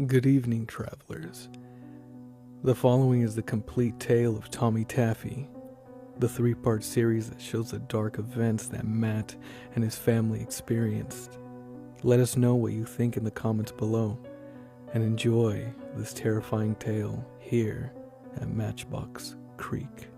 Good evening, travelers. The following is the complete tale of Tommy Taffy, the three-part series that shows the dark events that Matt and his family experienced. Let us know what you think in the comments below, and enjoy this terrifying tale here at Matchbox Creek.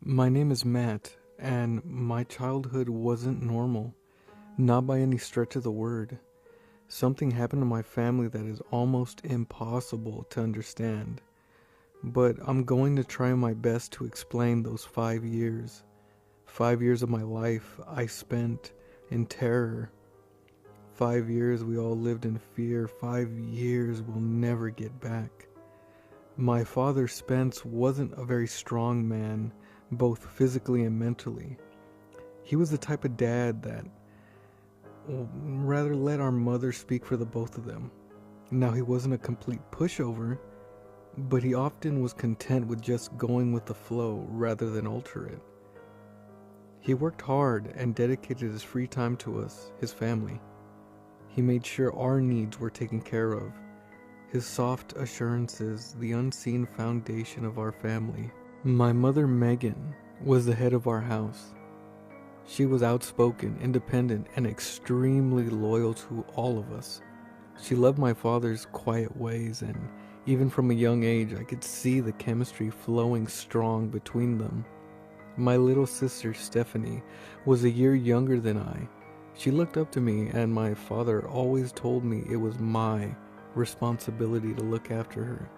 My name is Matt, and my childhood wasn't normal, not by any stretch of the word. Something happened to my family that is almost impossible to understand, but I'm going to try my best to explain those 5 years. 5 years of my life I spent in terror. 5 years we all lived in fear. 5 years we'll never get back. My father, Spence, wasn't a very strong man, both physically and mentally. He was the type of dad that rather let our mother speak for the both of them. Now, he wasn't a complete pushover, but he often was content with just going with the flow rather than alter it. He worked hard and dedicated his free time to us, his family. He made sure our needs were taken care of. His soft assurances, the unseen foundation of our family. My mother, Megan, was the head of our house. She was outspoken, independent, and extremely loyal to all of us. She loved my father's quiet ways, and even from a young age, I could see the chemistry flowing strong between them. My little sister, Stephanie, was a year younger than I. She looked up to me, and my father always told me it was my responsibility to look after her.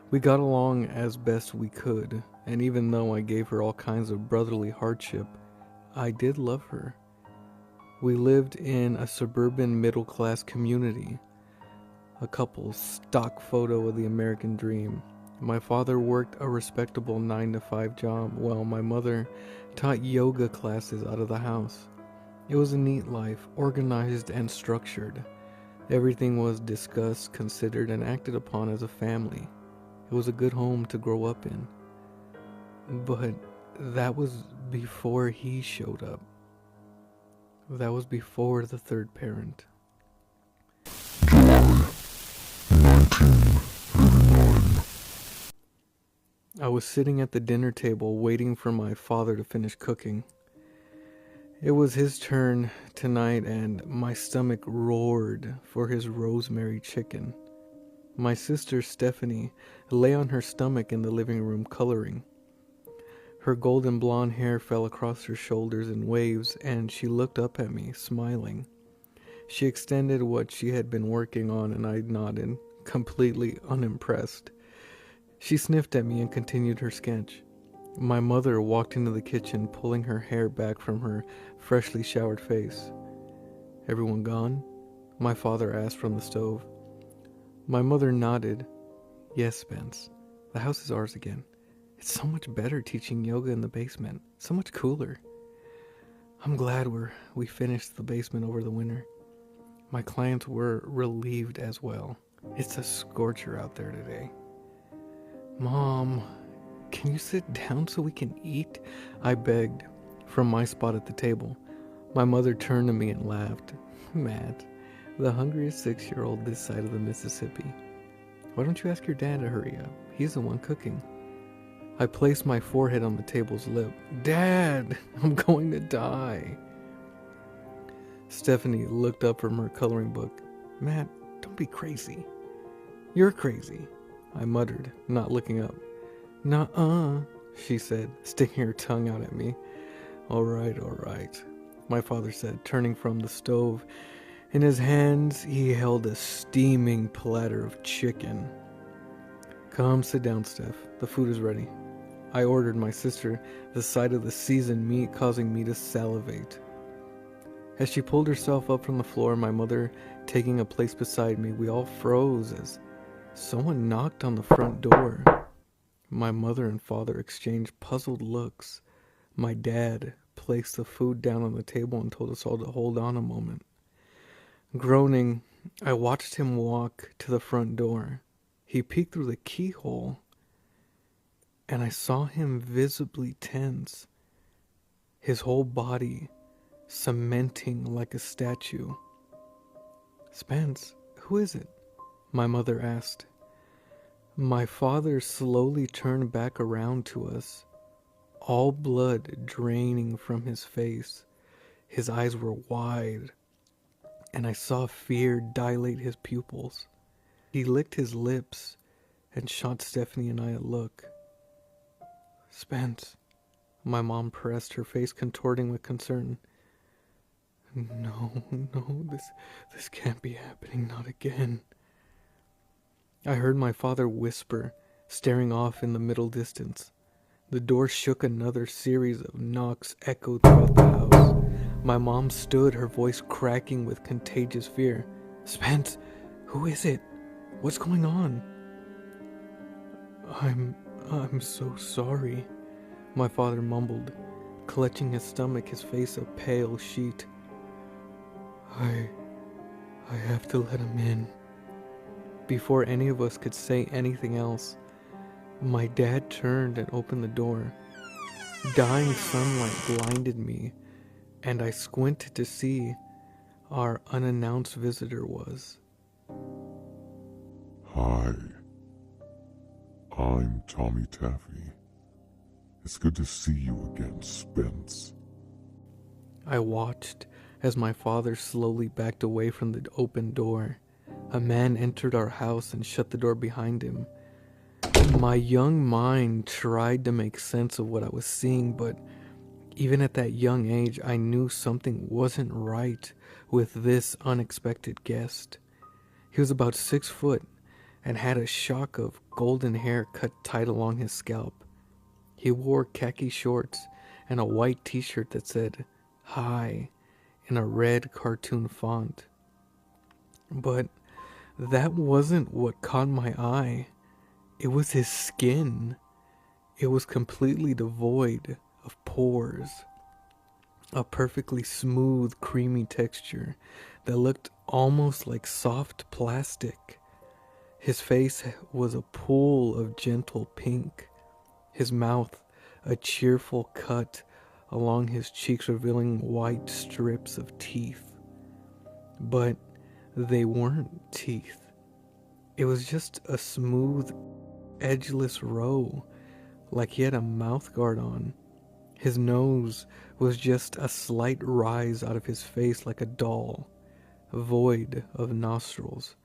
We got along as best we could, and even though I gave her all kinds of brotherly hardship, I did love her. We lived in a suburban middle-class community, a couple's stock photo of the American dream. My father worked a respectable 9-to-5 job, while my mother taught yoga classes out of the house. It was a neat life, organized and structured. Everything was discussed, considered, and acted upon as a family. It was a good home to grow up in. But that was before he showed up. That was before the third parent. July 1989. I was sitting at the dinner table waiting for my father to finish cooking. It was his turn tonight, and my stomach roared for his rosemary chicken. My sister, Stephanie, lay on her stomach in the living room coloring. Her golden blonde hair fell across her shoulders in waves, and she looked up at me, smiling. She extended what she had been working on, and I nodded, completely unimpressed. She sniffed at me and continued her sketch. My mother walked into the kitchen, pulling her hair back from her freshly showered face. "Everyone gone?" my father asked from the stove. My mother nodded. "Yes, Spence. The house is ours again. It's so much better teaching yoga in the basement. So much cooler. I'm glad we finished the basement over the winter." My clients were relieved as well. It's a scorcher out there today. "Mom, can you sit down so we can eat?" I begged from my spot at the table. My mother turned to me and laughed. "Matt, the hungriest 6-year-old this side of the Mississippi. Why don't you ask your dad to hurry up? He's the one cooking." I placed my forehead on the table's lip. "Dad, I'm going to die." Stephanie looked up from her coloring book. "Matt, don't be crazy." "You're crazy," I muttered, not looking up. "Nuh-uh," she said, sticking her tongue out at me. All right, my father said, turning from the stove. In his hands, he held a steaming platter of chicken. "Come, sit down, Steph. The food is ready." I ordered my sister the sight of the seasoned meat, causing me to salivate. As she pulled herself up from the floor, my mother taking a place beside me, we all froze as someone knocked on the front door. My mother and father exchanged puzzled looks. My dad placed the food down on the table and told us all to hold on a moment. Groaning, I watched him walk to the front door. He peeked through the keyhole, and I saw him visibly tense, his whole body cementing like a statue. "Spence, who is it?" my mother asked. My father slowly turned back around to us, all blood draining from his face. His eyes were wide, and I saw fear dilate his pupils. He licked his lips and shot Stephanie and I a look. "Spence," my mom pressed, her face contorting with concern. No, this can't be happening, not again." I heard my father whisper, staring off in the middle distance. The door shook, another series of knocks echoed throughout the house. My mom stood, her voice cracking with contagious fear. "Spence, who is it? What's going on?" I'm so sorry," my father mumbled, clutching his stomach, his face a pale sheet. I have to let him in." Before any of us could say anything else, my dad turned and opened the door. Dying sunlight blinded me, and I squinted to see our unannounced visitor was. Hi, I'm Tommy Taffy. It's good to see you again, Spence. I watched as my father slowly backed away from the open door. A man entered our house and shut the door behind him. My young mind tried to make sense of what I was seeing, but even at that young age, I knew something wasn't right with this unexpected guest. He was about 6 foot and had a shock of golden hair cut tight along his scalp. He wore khaki shorts and a white t-shirt that said "Hi" in a red cartoon font. But that wasn't what caught my eye. It was his skin. It was completely devoid of pores. A perfectly smooth, creamy texture that looked almost like soft plastic. His face was a pool of gentle pink. His mouth a cheerful cut along his cheeks, revealing white strips of teeth. But they weren't teeth. It was just a smooth, edgeless row, like he had a mouth guard on. His nose was just a slight rise out of his face like a doll, void of nostrils.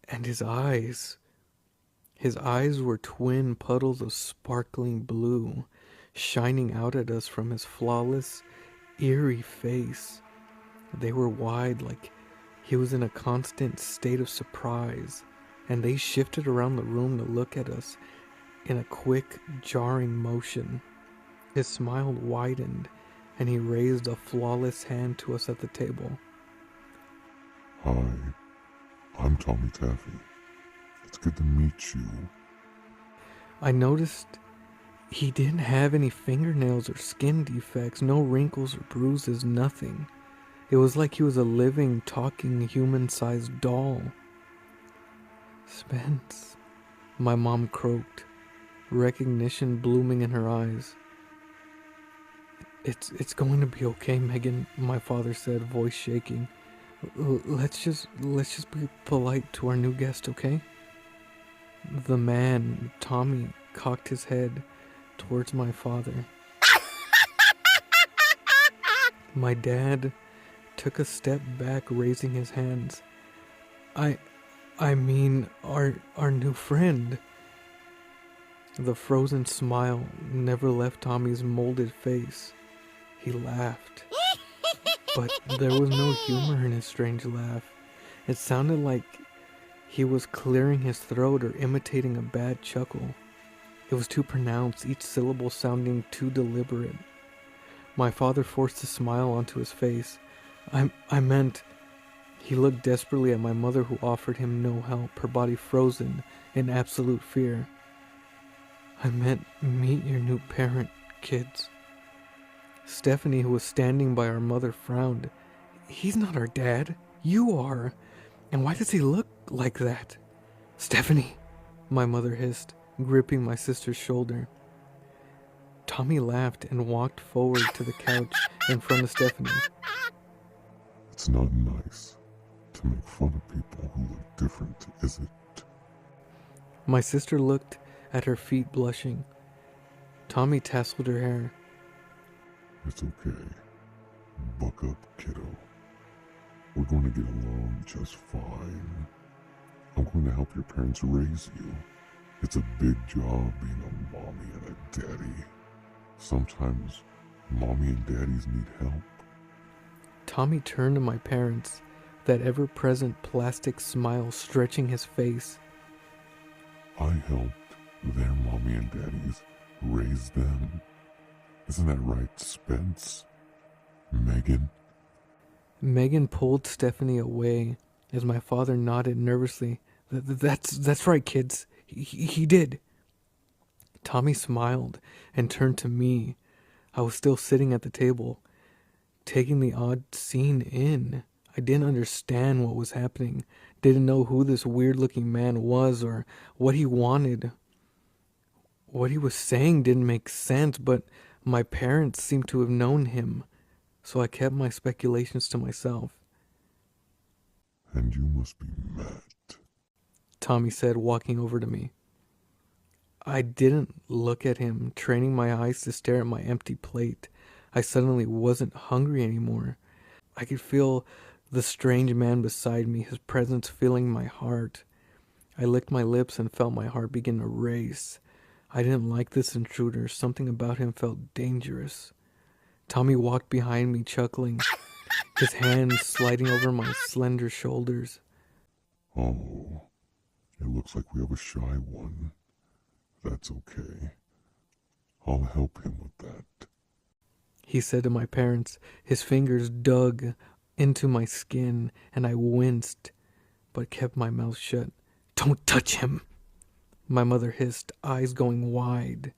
And his eyes were twin puddles of sparkling blue, shining out at us from his flawless, eerie face. They were wide, like he was in a constant state of surprise, and they shifted around the room to look at us in a quick, jarring motion. His smile widened, and he raised a flawless hand to us at the table. Hi, I'm Tommy Taffy. It's good to meet you. I noticed he didn't have any fingernails or skin defects, no wrinkles or bruises, nothing. It was like he was a living, talking, human-sized doll. "Spence," my mom croaked, recognition blooming in her eyes. It's going to be okay, Megan," my father said, voice shaking. Let's just be polite to our new guest, okay?" The man, Tommy, cocked his head towards my father. My dad took a step back, raising his hands. I mean, our new friend." The frozen smile never left Tommy's molded face. He laughed, but there was no humor in his strange laugh. It sounded like he was clearing his throat or imitating a bad chuckle. It was too pronounced, each syllable sounding too deliberate. My father forced a smile onto his face. I meant... He looked desperately at my mother, who offered him no help, her body frozen in absolute fear. "I meant meet your new parent, kids." Stephanie, who was standing by our mother, frowned. "He's not our dad. You are. And why does he look like that?" "Stephanie," my mother hissed, gripping my sister's shoulder. Tommy laughed and walked forward to the couch in front of Stephanie. It's not nice to make fun of people who look different, is it? My sister looked at her feet, blushing. Tommy tousled her hair. It's okay. Buck up, kiddo. We're going to get along just fine. I'm going to help your parents raise you. It's a big job being a mommy and a daddy. Sometimes mommy and daddies need help. Tommy turned to my parents, that ever-present plastic smile stretching his face. I helped their mommy and daddies raise them. Isn't that right, Spence? Megan? Megan pulled Stephanie away as my father nodded nervously. That's right, kids. He did." Tommy smiled and turned to me. I was still sitting at the table, taking the odd scene in. I didn't understand what was happening, didn't know who this weird-looking man was or what he wanted. What he was saying didn't make sense, but my parents seemed to have known him, so I kept my speculations to myself. "And you must be Matt," Tommy said, walking over to me. I didn't look at him, training my eyes to stare at my empty plate. I suddenly wasn't hungry anymore. I could feel the strange man beside me, his presence filling my heart. I licked my lips and felt my heart begin to race. I didn't like this intruder. Something about him felt dangerous. Tommy walked behind me, chuckling, his hands sliding over my slender shoulders. "Oh, it looks like we have a shy one. That's okay. I'll help him with that," he said to my parents. His fingers dug into my skin, and I winced, but kept my mouth shut. "Don't touch him," my mother hissed, eyes going wide.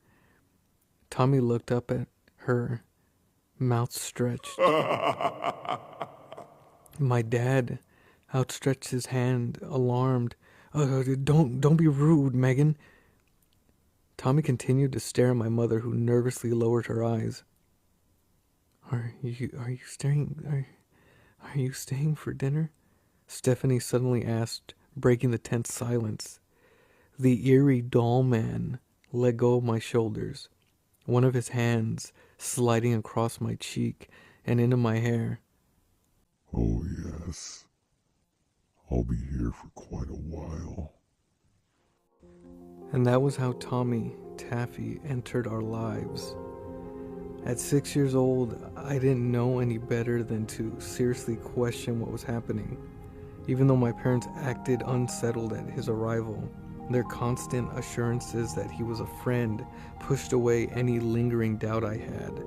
Tommy looked up at her, mouth stretched. My dad outstretched his hand, alarmed. Don't be rude, Megan." Tommy continued to stare at my mother, who nervously lowered her eyes. Are you staying for dinner?" Stephanie suddenly asked, breaking the tense silence. The eerie doll man let go of my shoulders, one of his hands sliding across my cheek and into my hair. "Oh yes. I'll be here for quite a while." And that was how Tommy, Taffy, entered our lives. At 6 years old, I didn't know any better than to seriously question what was happening. Even though my parents acted unsettled at his arrival, their constant assurances that he was a friend pushed away any lingering doubt I had.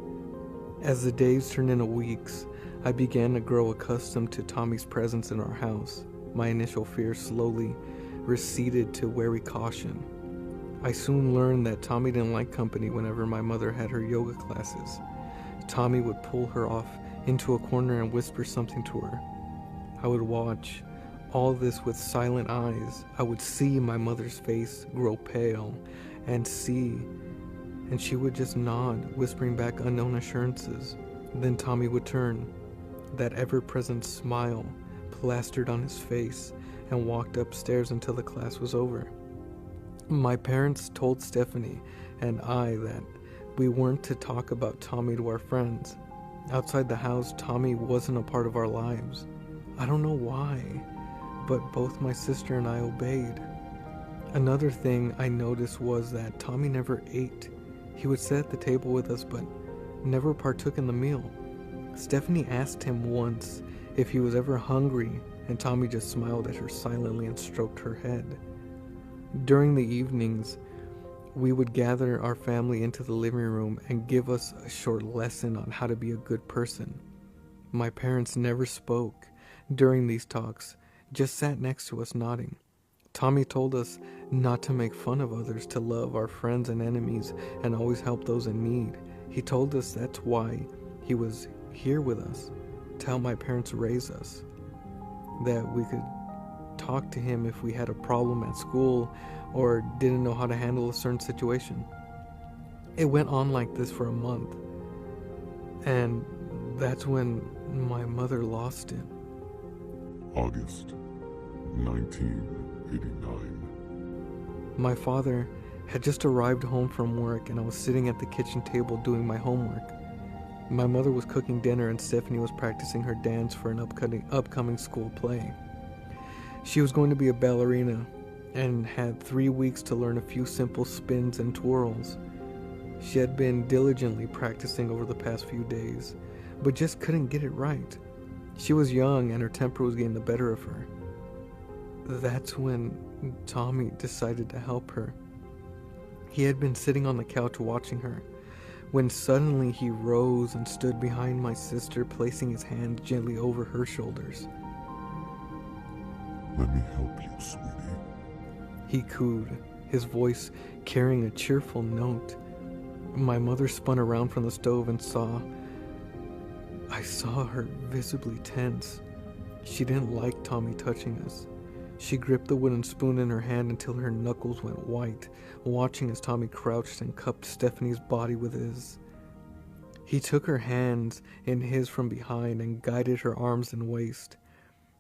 As the days turned into weeks, I began to grow accustomed to Tommy's presence in our house. My initial fear slowly receded to wary caution. I soon learned that Tommy didn't like company whenever my mother had her yoga classes. Tommy would pull her off into a corner and whisper something to her. I would watch all this with silent eyes. I would see my mother's face grow pale and she would just nod, whispering back unknown assurances. Then Tommy would turn, that ever-present smile plastered on his face, and walked upstairs until the class was over. My parents told Stephanie and I that we weren't to talk about Tommy to our friends. Outside the house, Tommy wasn't a part of our lives. I don't know why, but both my sister and I obeyed. Another thing I noticed was that Tommy never ate. He would sit at the table with us, but never partook in the meal. Stephanie asked him once if he was ever hungry, and Tommy just smiled at her silently and stroked her head. During the evenings, we would gather our family into the living room and give us a short lesson on how to be a good person. My parents never spoke during these talks, just sat next to us nodding. Tommy told us not to make fun of others, to love our friends and enemies, and always help those in need. He told us that's why he was here with us to help my parents raise us, that we could talk to him if we had a problem at school or didn't know how to handle a certain situation. It went on like this for a month, and that's when my mother lost it. August 1989. My father had just arrived home from work, and I was sitting at the kitchen table doing my homework. My mother was cooking dinner, and Stephanie was practicing her dance for an upcoming school play. She was going to be a ballerina and had 3 weeks to learn a few simple spins and twirls. She had been diligently practicing over the past few days, but just couldn't get it right. She was young and her temper was getting the better of her. That's when Tommy decided to help her. He had been sitting on the couch watching her, when suddenly he rose and stood behind my sister, placing his hand gently over her shoulders. Let me help you, sweetie. He cooed, his voice carrying a cheerful note. My mother spun around from the stove and I saw her visibly tense. She didn't like Tommy touching us. She gripped the wooden spoon in her hand until her knuckles went white, watching as Tommy crouched and cupped Stephanie's body with his. He took her hands in his from behind and guided her arms and waist,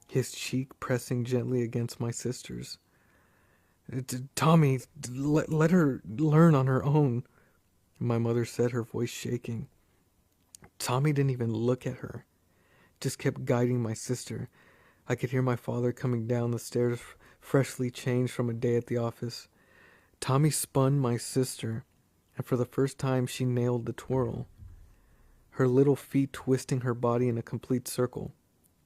his cheek pressing gently against my sister's. Tommy, let her learn on her own, my mother said, her voice shaking. Tommy didn't even look at her, just kept guiding my sister. I could hear my father coming down the stairs, freshly changed from a day at the office. Tommy spun my sister, and for the first time she nailed the twirl, her little feet twisting her body in a complete circle.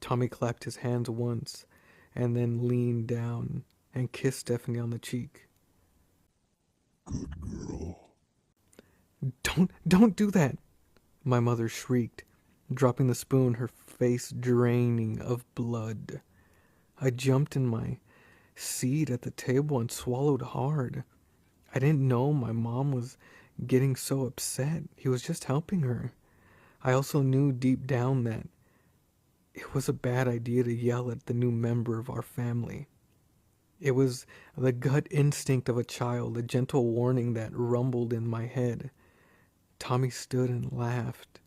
Tommy clapped his hands once, and then leaned down and kissed Stephanie on the cheek. Good girl. Don't do that, my mother shrieked, dropping the spoon, her face draining of blood. I jumped in my seat at the table and swallowed hard. I didn't know my mom was getting so upset. He was just helping her. I also knew deep down that it was a bad idea to yell at the new member of our family. It was the gut instinct of a child, a gentle warning that rumbled in my head. Tommy stood and laughed.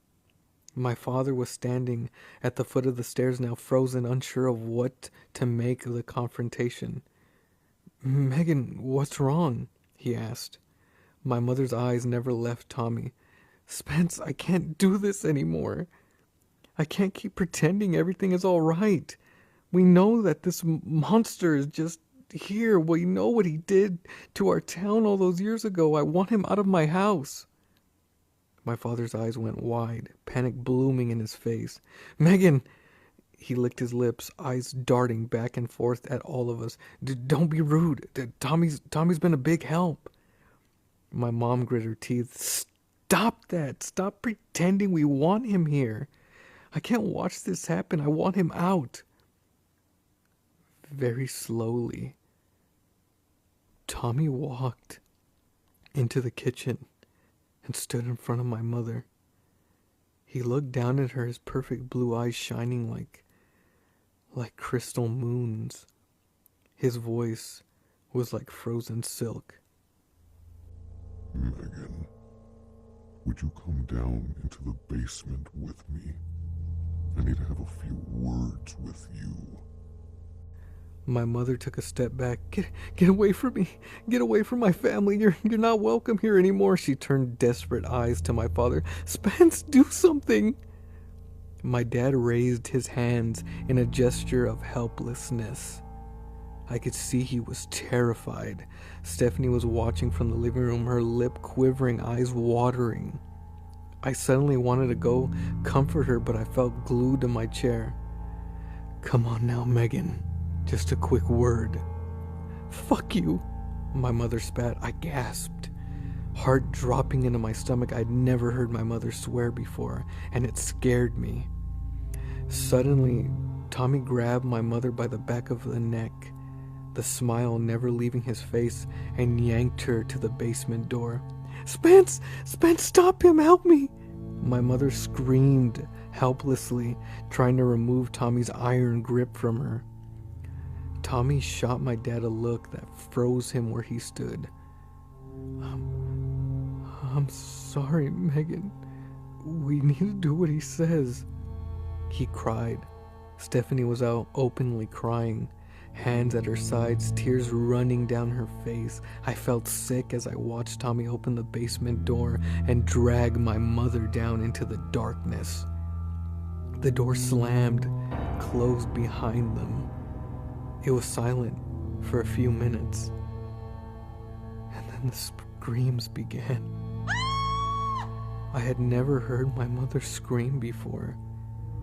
My father was standing at the foot of the stairs now, frozen, unsure of what to make of the confrontation. Megan, what's wrong? He asked. My mother's eyes never left Tommy. Spence, I can't do this anymore. I can't keep pretending everything is all right. We know that this monster is just here. We know what he did to our town all those years ago. I want him out of my house. My father's eyes went wide, panic blooming in his face. Megan! He licked his lips, eyes darting back and forth at all of us. Don't be rude. Tommy's been a big help. My mom grit her teeth. Stop that. Stop pretending we want him here. I can't watch this happen. I want him out. Very slowly, Tommy walked into the kitchen and stood in front of my mother. He looked down at her, his perfect blue eyes shining like crystal moons. His voice was like frozen silk. Megan, would you come down into the basement with me? I need to have a few words with you. My mother took a step back. Get away from me. Get away from my family. You're not welcome here anymore. She turned desperate eyes to my father. Spence, do something. My dad raised his hands in a gesture of helplessness. I could see he was terrified. Stephanie was watching from the living room, her lip quivering, eyes watering. I suddenly wanted to go comfort her, but I felt glued to my chair. Come on now, Megan. Just a quick word. Fuck you, my mother spat. I gasped, heart dropping into my stomach. I'd never heard my mother swear before, and it scared me. Suddenly, Tommy grabbed my mother by the back of the neck, the smile never leaving his face, and yanked her to the basement door. Spence, stop him, help me! My mother screamed helplessly, trying to remove Tommy's iron grip from her. Tommy shot my dad a look that froze him where he stood. I'm sorry, Megan. We need to do what he says, he cried. Stephanie was out openly crying, hands at her sides, tears running down her face. I felt sick as I watched Tommy open the basement door and drag my mother down into the darkness. The door slammed, closed behind them. It was silent for a few minutes, and then the screams began. I had never heard my mother scream before,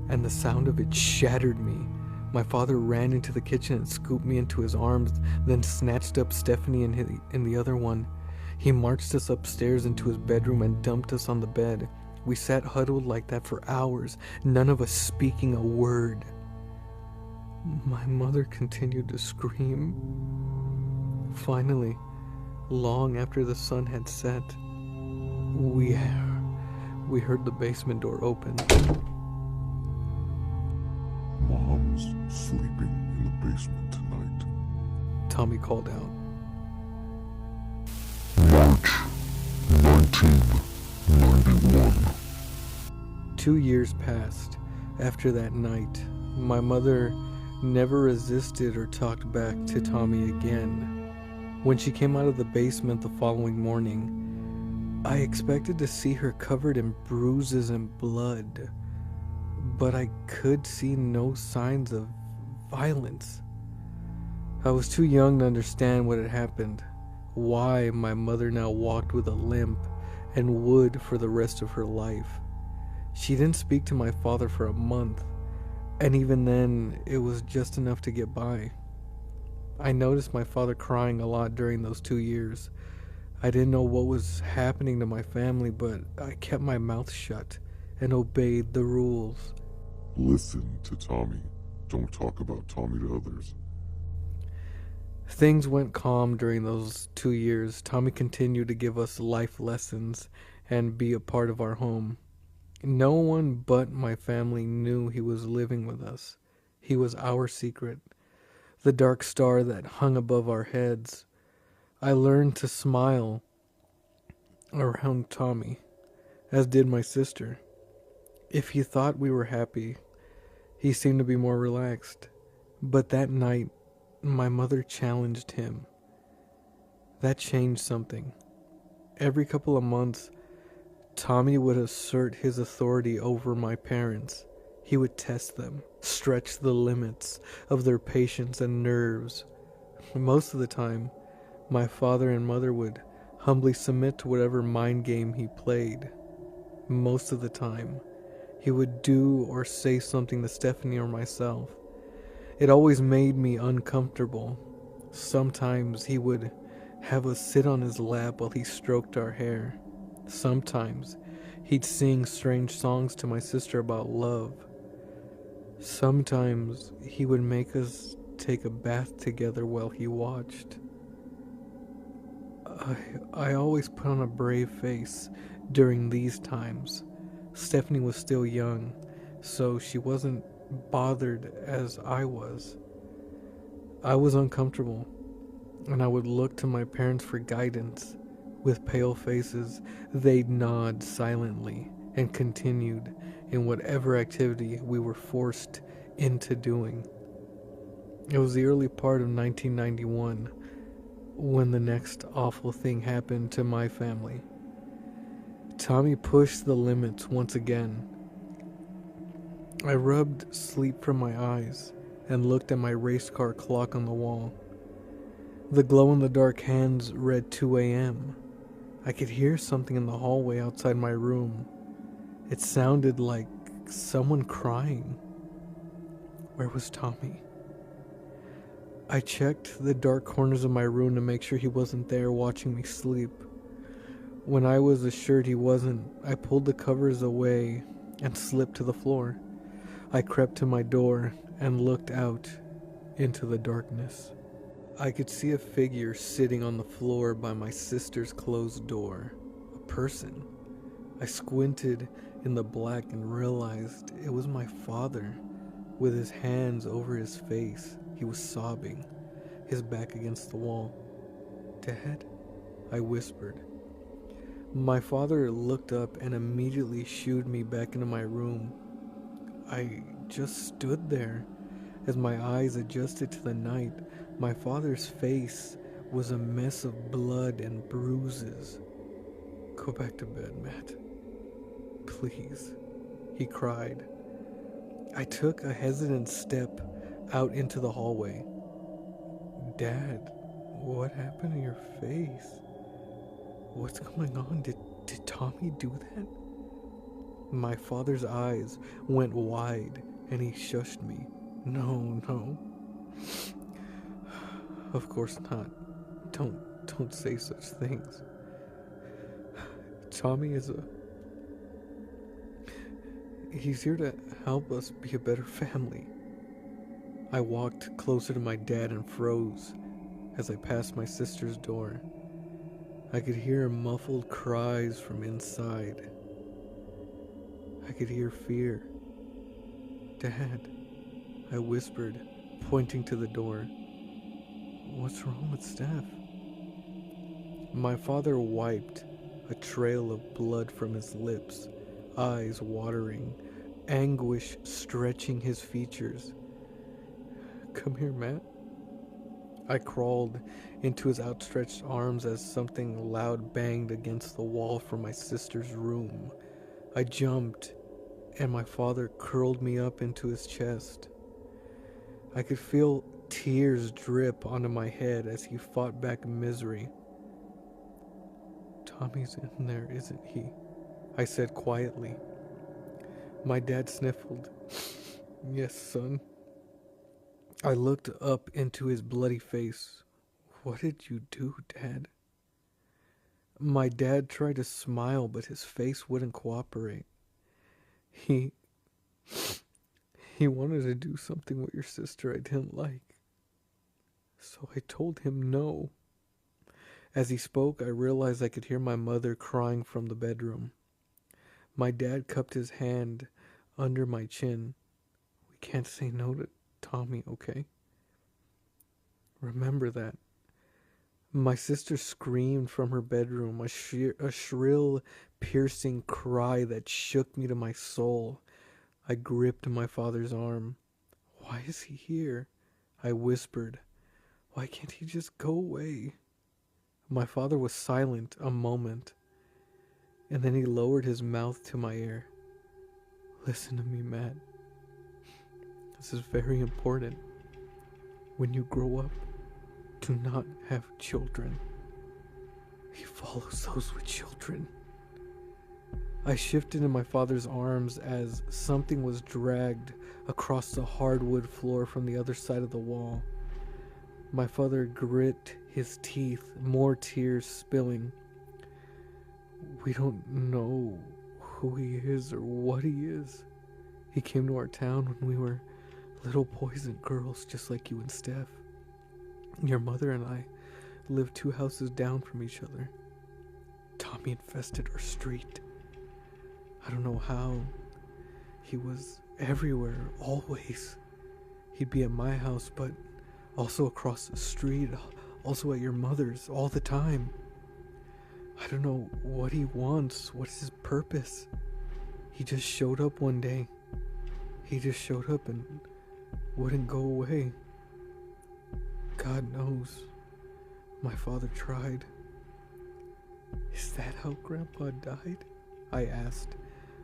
and the sound of it shattered me. My father ran into the kitchen and scooped me into his arms, then snatched up Stephanie in the other one. He marched us upstairs into his bedroom and dumped us on the bed. We sat huddled like that for hours, none of us speaking a word. My mother continued to scream. Finally, long after the sun had set, we heard the basement door open. Mom's sleeping in the basement tonight. Tommy called out. March 1991. 2 years passed after that night. My mother never resisted or talked back to Tommy again. When she came out of the basement the following morning, I expected to see her covered in bruises and blood, but I could see no signs of violence. I was too young to understand what had happened, why my mother now walked with a limp and would for the rest of her life. She didn't speak to my father for a month, and even then, it was just enough to get by. I noticed my father crying a lot during those 2 years. I didn't know what was happening to my family, but I kept my mouth shut and obeyed the rules. Listen to Tommy. Don't talk about Tommy to others. Things went calm during those 2 years. Tommy continued to give us life lessons and be a part of our home. No one but my family knew he was living with us. He was our secret, the dark star that hung above our heads. I learned to smile around Tommy, as did my sister. If he thought we were happy, he seemed to be more relaxed. But that night, my mother challenged him. That changed something. Every couple of months, Tommy would assert his authority over my parents. He would test them, stretch the limits of their patience and nerves. Most of the time, my father and mother would humbly submit to whatever mind game he played. Most of the time, he would do or say something to Stephanie or myself. It always made me uncomfortable. Sometimes he would have us sit on his lap while he stroked our hair. Sometimes he'd sing strange songs to my sister about love. Sometimes he would make us take a bath together while he watched. I always put on a brave face during these times. Stephanie was still young, so she wasn't bothered as I was. I was uncomfortable, and I would look to my parents for guidance. With pale faces, they'd nod silently and continued in whatever activity we were forced into doing. It was the early part of 1991 when the next awful thing happened to my family. Tommy pushed the limits once again. I rubbed sleep from my eyes and looked at my race car clock on the wall. The glow-in-the-dark hands read 2 a.m. I could hear something in the hallway outside my room. It sounded like someone crying. Where was Tommy? I checked the dark corners of my room to make sure he wasn't there watching me sleep. When I was assured he wasn't, I pulled the covers away and slipped to the floor. I crept to my door and looked out into the darkness. I could see a figure sitting on the floor by my sister's closed door. A person. I squinted in the black and realized it was my father. With his hands over his face, he was sobbing, his back against the wall. "Dad?" I whispered. My father looked up and immediately shooed me back into my room. I just stood there. As my eyes adjusted to the night, my father's face was a mess of blood and bruises. "Go back to bed, Matt. Please," he cried. I took a hesitant step out into the hallway. "Dad, what happened to your face? What's going on? Did Tommy do that?" My father's eyes went wide and he shushed me. No. Of course not. Don't say such things. Tommy is a He's here to help us be a better family." I walked closer to my dad and froze as I passed my sister's door. I could hear muffled cries from inside. I could hear fear. "Dad," I whispered, pointing to the door. "What's wrong with Steph?" My father wiped a trail of blood from his lips, eyes watering, anguish stretching his features. "Come here, Matt." I crawled into his outstretched arms as something loud banged against the wall from my sister's room. I jumped, and my father curled me up into his chest. I could feel tears drip onto my head as he fought back misery. "Tommy's in there, isn't he?" I said quietly. My dad sniffled. "Yes, son." I looked up into his bloody face. "What did you do, Dad?" My dad tried to smile, but his face wouldn't cooperate. He wanted to do something with your sister I didn't like. So I told him no. As he spoke, I realized I could hear my mother crying from the bedroom. My dad cupped his hand under my chin. "We can't say no to Tommy, okay? Remember that." My sister screamed from her bedroom, a shrill, piercing cry that shook me to my soul. I gripped my father's arm. "Why is he here?" I whispered. "Why can't he just go away?" My father was silent a moment, and then he lowered his mouth to my ear. "Listen to me, Matt. This is very important. When you grow up, do not have children. He follows those with children." I shifted in my father's arms as something was dragged across the hardwood floor from the other side of the wall. My father grit his teeth, more tears spilling. "We don't know who he is or what he is. He came to our town when we were little boys and girls, just like you and Steph. Your mother and I lived 2 houses down from each other. Tommy infested our street. I don't know how. He was everywhere, always. He'd be at my house, but also across the street, also at your mother's, all the time. I don't know what he wants, what is his purpose. He just showed up one day. He just showed up and wouldn't go away. God knows. My father tried." "Is that how Grandpa died?" I asked.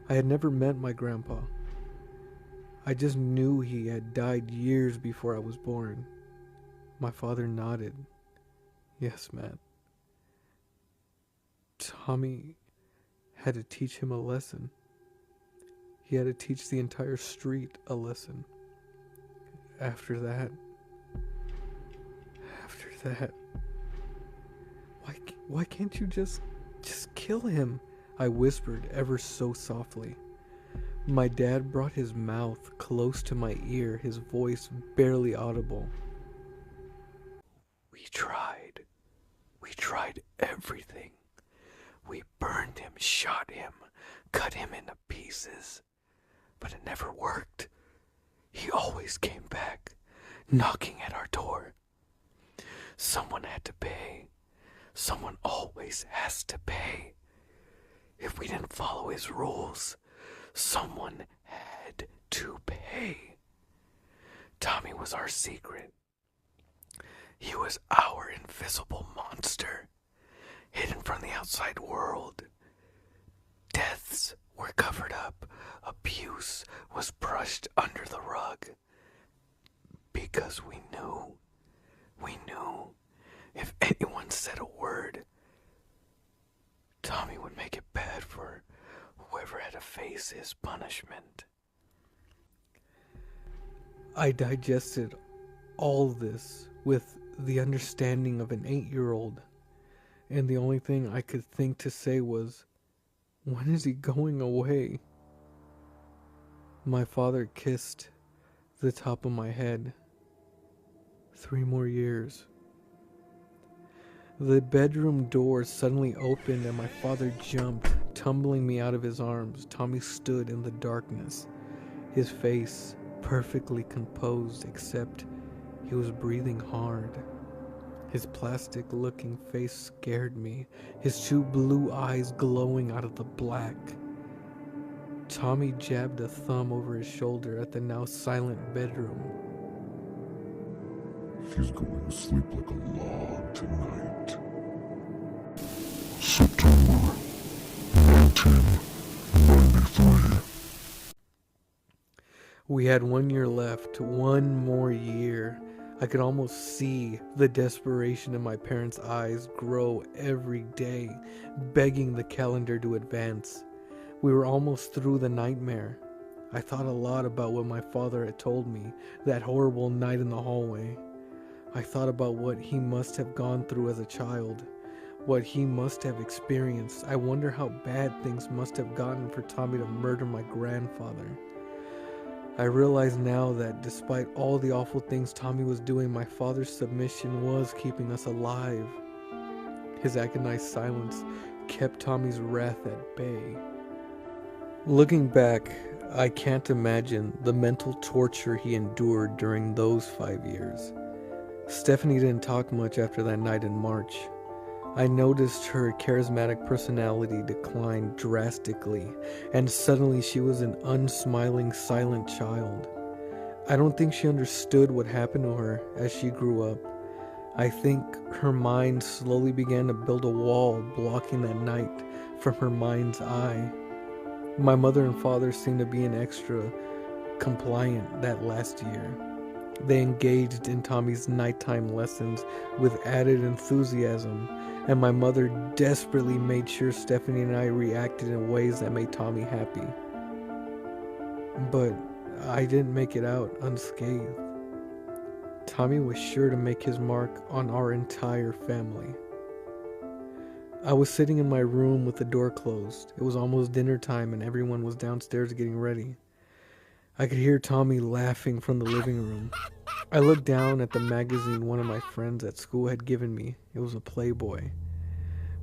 I had never met my grandpa. I just knew he had died years before I was born. My father nodded. "Yes, Matt. Tommy had to teach him a lesson. He had to teach the entire street a lesson. After that, why can't you just kill him?" I whispered ever so softly. My dad brought his mouth close to my ear, his voice barely audible. We tried everything. We burned him, shot him, cut him into pieces, but it never worked. He always came back, knocking at our door. Someone had to pay. Someone always has to pay. If we didn't follow his rules, someone had to pay. Tommy was our secret. He was our invisible monster, hidden from the outside world. Deaths were covered up. Abuse was brushed under the rug. Because we knew if anyone said a word, Tommy would make it bad for whoever had to face his punishment. I digested all this with the understanding of an 8-year-old, and the only thing I could think to say was, when is he going away? My father kissed the top of my head. 3 more years. The bedroom door suddenly opened and my father jumped, tumbling me out of his arms. Tommy stood in the darkness, his face perfectly composed, except he was breathing hard. His plastic-looking face scared me, his 2 blue eyes glowing out of the black. Tommy jabbed a thumb over his shoulder at the now silent bedroom. She's going to sleep like a log tonight. September 1993. We had 1 year left, 1 more year. I could almost see the desperation in my parents' eyes grow every day, begging the calendar to advance. We were almost through the nightmare. I thought a lot about what my father had told me that horrible night in the hallway. I thought about what he must have gone through as a child, what he must have experienced. I wonder how bad things must have gotten for Tommy to murder my grandfather. I realize now that despite all the awful things Tommy was doing, my father's submission was keeping us alive. His agonized silence kept Tommy's wrath at bay. Looking back, I can't imagine the mental torture he endured during those 5 years. Stephanie didn't talk much after that night in March. I noticed her charismatic personality decline drastically, and suddenly she was an unsmiling, silent child. I don't think she understood what happened to her as she grew up. I think her mind slowly began to build a wall blocking that night from her mind's eye. My mother and father seemed to be an extra compliant that last year. They engaged in Tommy's nighttime lessons with added enthusiasm, and my mother desperately made sure Stephanie and I reacted in ways that made Tommy happy. But I didn't make it out unscathed. Tommy was sure to make his mark on our entire family. I was sitting in my room with the door closed. It was almost dinner time and everyone was downstairs getting ready. I could hear Tommy laughing from the living room. I looked down at the magazine one of my friends at school had given me. It was a Playboy.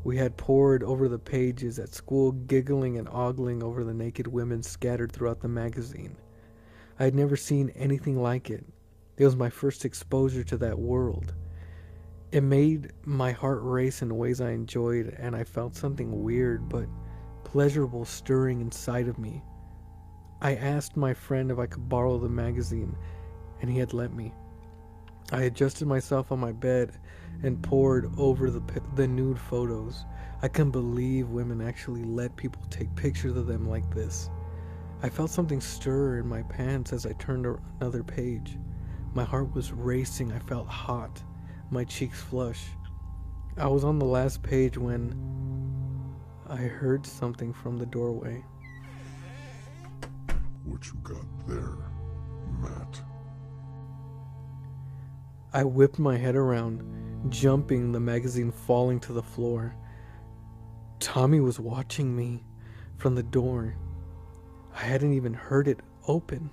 We had pored over the pages at school, giggling and ogling over the naked women scattered throughout the magazine. I had never seen anything like it. It was my first exposure to that world. It made my heart race in ways I enjoyed, and I felt something weird but pleasurable stirring inside of me. I asked my friend if I could borrow the magazine, and he had let me. I adjusted myself on my bed and pored over the nude photos. I couldn't believe women actually let people take pictures of them like this. I felt something stir in my pants as I turned another page. My heart was racing. I felt hot, my cheeks flush. I was on the last page when I heard something from the doorway. What you got there, Matt? I whipped my head around, jumping, the magazine falling to the floor. Tommy was watching me from the door. I hadn't even heard it open.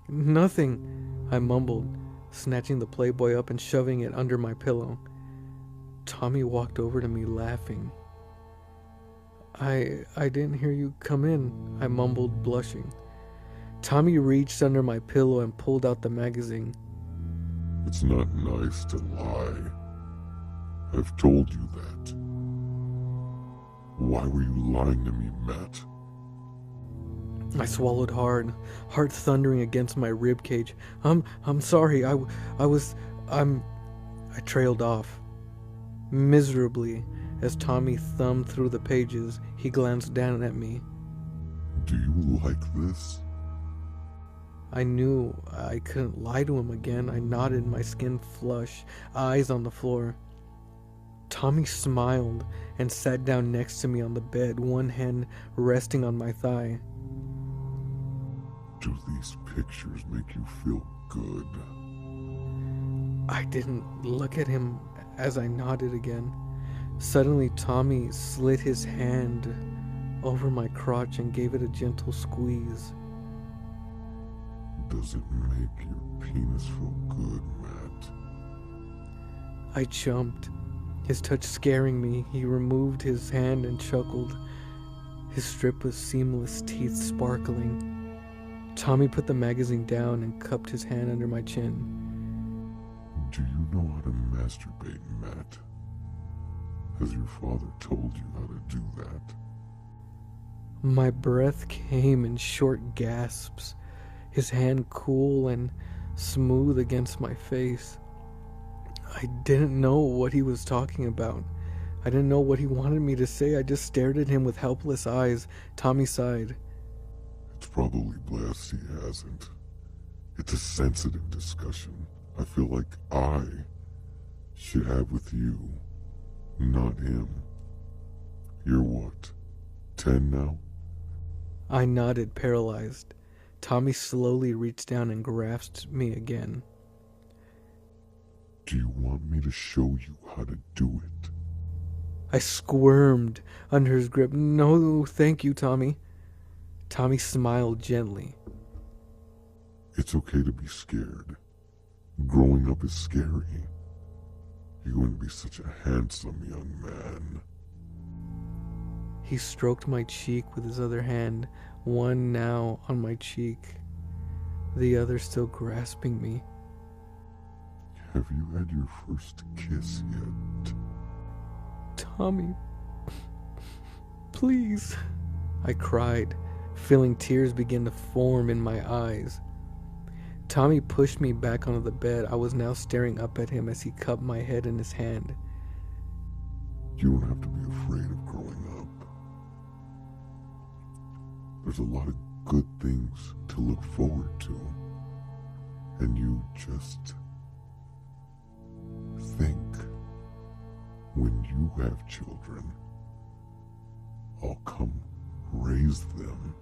Nothing, I mumbled, snatching the Playboy up and shoving it under my pillow. Tommy walked over to me laughing. I didn't hear you come in, I mumbled, blushing. Tommy reached under my pillow and pulled out the magazine. It's not nice to lie. I've told you that. Why were you lying to me, Matt? I swallowed hard, heart thundering against my rib cage. I'm sorry. I trailed off. Miserably, as Tommy thumbed through the pages, he glanced down at me. Do you like this? I knew I couldn't lie to him again. I nodded, my skin flush, eyes on the floor. Tommy smiled and sat down next to me on the bed, one hand resting on my thigh. Do these pictures make you feel good? I didn't look at him as I nodded again. Suddenly, Tommy slid his hand over my crotch and gave it a gentle squeeze. Does it make your penis feel good, Matt? I jumped, his touch scaring me. He removed his hand and chuckled, his strip of seamless teeth sparkling. Tommy put the magazine down and cupped his hand under my chin. Do you know how to masturbate, Matt? Has your father told you how to do that? My breath came in short gasps, his hand cool and smooth against my face. I didn't know what he was talking about. I didn't know what he wanted me to say. I just stared at him with helpless eyes. Tommy sighed. It's probably blessed he hasn't. It's a sensitive discussion. I feel like I should have with you, not him. You're what, 10 now? I nodded, paralyzed. Tommy slowly reached down and grasped me again. Do you want me to show you how to do it? I squirmed under his grip. No, thank you, Tommy. Tommy smiled gently. It's okay to be scared. Growing up is scary. You're going to be such a handsome young man. He stroked my cheek with his other hand, one now on my cheek, the other still grasping me. Have you had your first kiss yet? Tommy, please, I cried, feeling tears begin to form in my eyes. Tommy pushed me back onto the bed. I was now staring up at him as he cupped my head in his hand. You don't have to be afraid of growing up. There's a lot of good things to look forward to. And you just think, when you have children, I'll come raise them.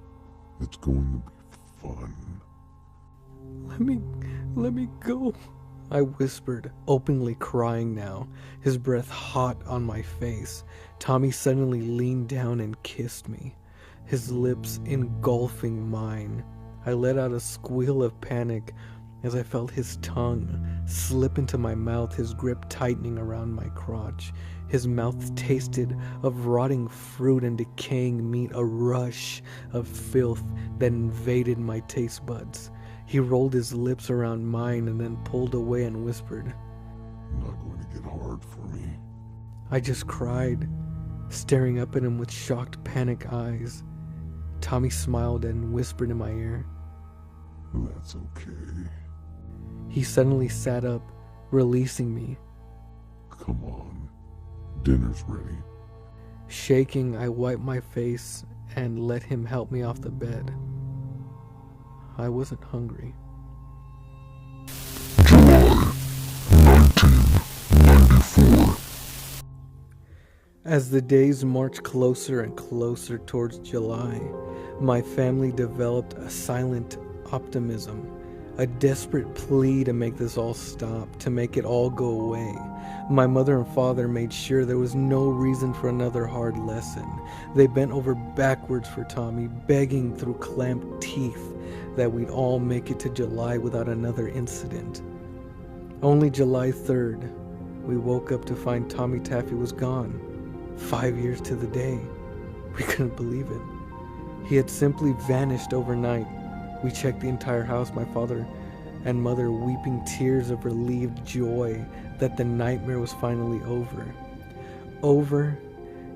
It's going to be fun. Let me go, I whispered, openly crying now, his breath hot on my face. Tommy suddenly leaned down and kissed me, his lips engulfing mine. I let out a squeal of panic as I felt his tongue slip into my mouth, his grip tightening around my crotch. His mouth tasted of rotting fruit and decaying meat, a rush of filth that invaded my taste buds. He rolled his lips around mine and then pulled away and whispered, Not going to get hard for me. I just cried, staring up at him with shocked, panic eyes. Tommy smiled and whispered in my ear, That's okay. He suddenly sat up, releasing me. Come on, dinner's ready. Shaking, I wiped my face and let him help me off the bed. I wasn't hungry. July 1994. As the days marched closer and closer towards July, my family developed a silent optimism, a desperate plea to make this all stop, to make it all go away. My mother and father made sure there was no reason for another hard lesson. They bent over backwards for Tommy, begging through clamped teeth that we'd all make it to July without another incident. Only July 3rd, we woke up to find Tommy Taffy was gone. 5 years to the day. We couldn't believe it. He had simply vanished overnight. We checked the entire house, my father and mother weeping tears of relieved joy that the nightmare was finally over. Over,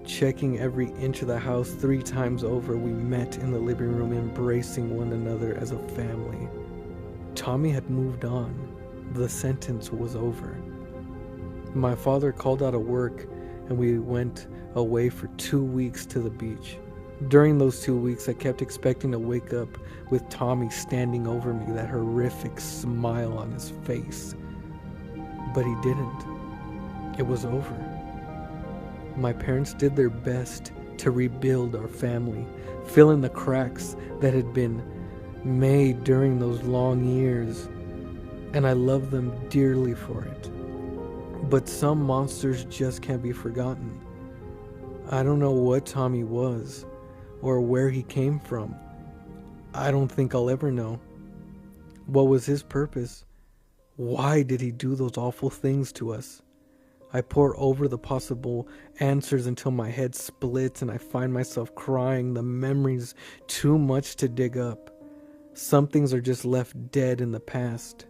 checking every inch of the house 3 times over, we met in the living room, embracing one another as a family. Tommy had moved on. The sentence was over. My father called out of work and we went away for 2 weeks to the beach. During those 2 weeks, I kept expecting to wake up with Tommy standing over me, that horrific smile on his face. But he didn't. It was over. My parents did their best to rebuild our family, fill in the cracks that had been made during those long years, and I love them dearly for it. But some monsters just can't be forgotten. I don't know what Tommy was or where he came from. I don't think I'll ever know. What was his purpose? Why did he do those awful things to us? I pore over the possible answers until my head splits and I find myself crying, the memories too much to dig up. Some things are just left dead in the past.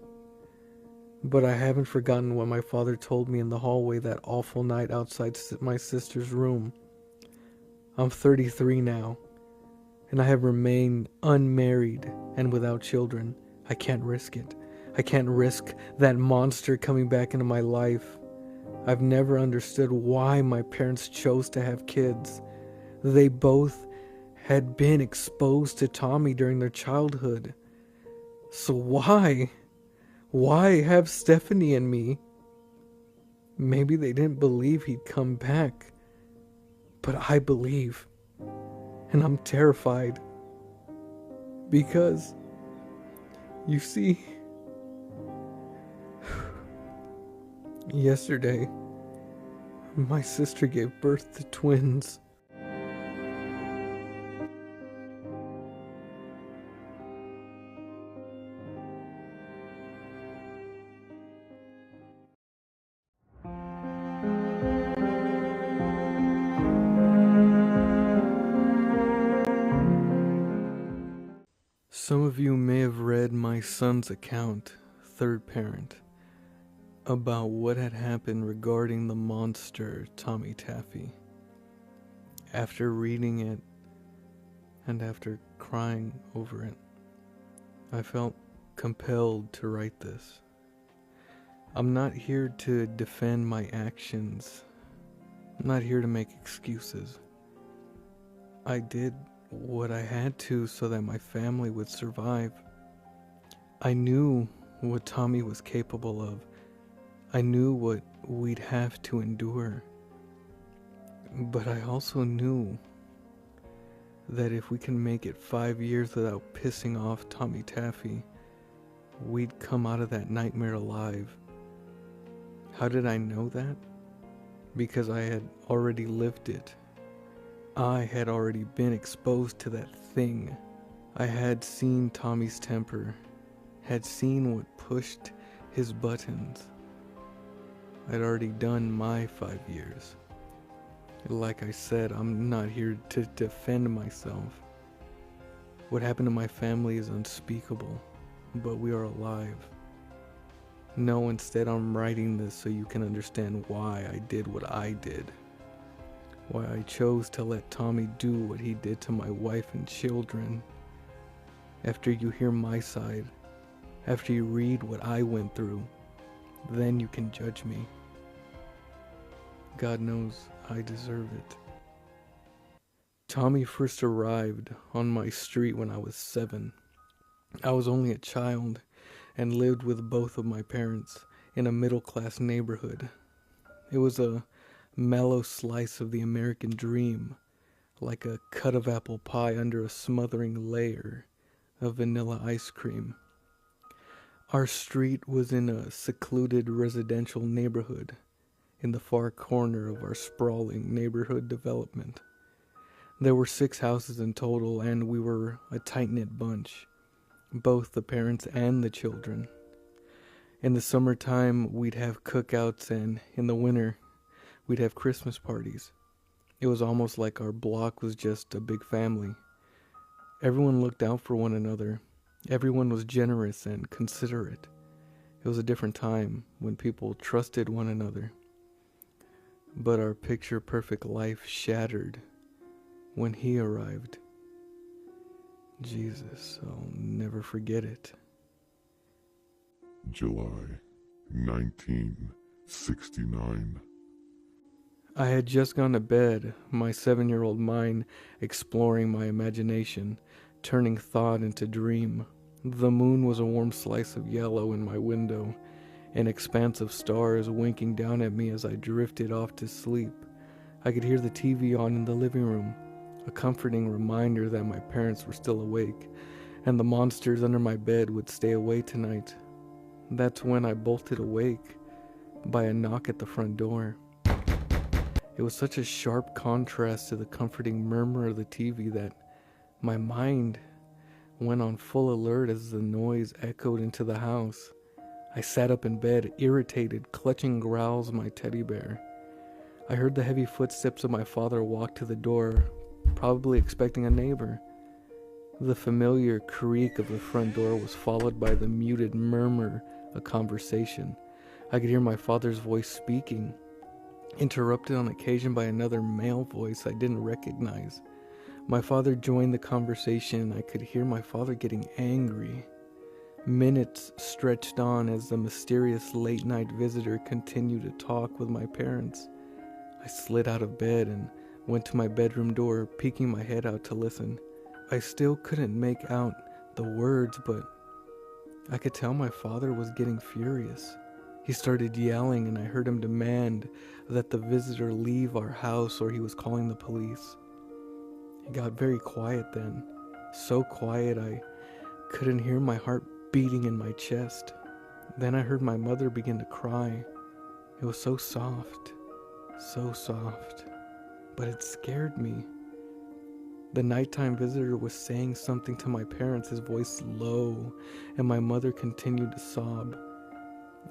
But I haven't forgotten what my father told me in the hallway that awful night outside my sister's room. I'm 33 now, and I have remained unmarried and without children. I can't risk it. I can't risk that monster coming back into my life. I've never understood why my parents chose to have kids. They both had been exposed to Tommy during their childhood. So why? Why have Stephanie and me? Maybe they didn't believe he'd come back. But I believe. And I'm terrified. Because, you see, yesterday, my sister gave birth to twins. Some of you may have read my son's account, Third Parent, about what had happened regarding the monster Tommy Taffy. After reading it and after crying over it, I felt compelled to write this. I'm not here to defend my actions. I'm not here to make excuses. I did what I had to so that my family would survive. I knew what Tommy was capable of. I knew what we'd have to endure. But I also knew that if we can make it 5 years without pissing off Tommy Taffy, we'd come out of that nightmare alive. How did I know that? Because I had already lived it. I had already been exposed to that thing. I had seen Tommy's temper, had seen what pushed his buttons. I'd already done my 5 years. Like I said, I'm not here to defend myself. What happened to my family is unspeakable, but we are alive. No, instead I'm writing this so you can understand why I did what I did. Why I chose to let Tommy do what he did to my wife and children. After you hear my side, after you read what I went through, then you can judge me. God knows I deserve it. Tommy first arrived on my street when I was 7. I was only a child and lived with both of my parents in a middle-class neighborhood. It was a mellow slice of the American dream, like a cut of apple pie under a smothering layer of vanilla ice cream. Our street was in a secluded residential neighborhood in the far corner of our sprawling neighborhood development. There were 6 houses in total, and we were a tight-knit bunch, both the parents and the children. In the summertime, we'd have cookouts, and in the winter, we'd have Christmas parties. It was almost like our block was just a big family. Everyone looked out for one another. Everyone was generous and considerate. It was a different time when people trusted one another. But our picture-perfect life shattered when he arrived. Jesus, I'll never forget it. July 1969. I had just gone to bed, my 7-year-old mind exploring my imagination, turning thought into dream. The moon was a warm slice of yellow in my window, an expanse of stars winking down at me as I drifted off to sleep. I could hear the TV on in the living room, a comforting reminder that my parents were still awake, and the monsters under my bed would stay away tonight. That's when I bolted awake by a knock at the front door. It was such a sharp contrast to the comforting murmur of the TV that my mind went on full alert as the noise echoed into the house. I sat up in bed, irritated, clutching growls of my teddy bear. I heard the heavy footsteps of my father walk to the door, probably expecting a neighbor. The familiar creak of the front door was followed by the muted murmur of conversation. I could hear my father's voice speaking, interrupted on occasion by another male voice I didn't recognize. My father joined the conversation. I could hear my father getting angry. Minutes stretched on as the mysterious late-night visitor continued to talk with my parents. I slid out of bed and went to my bedroom door, peeking my head out to listen. I still couldn't make out the words, but I could tell my father was getting furious. He started yelling, and I heard him demand that the visitor leave our house or he was calling the police. It got very quiet then, so quiet I couldn't hear my heart beating in my chest. Then I heard my mother begin to cry. It was so soft, but it scared me. The nighttime visitor was saying something to my parents, his voice low, and my mother continued to sob.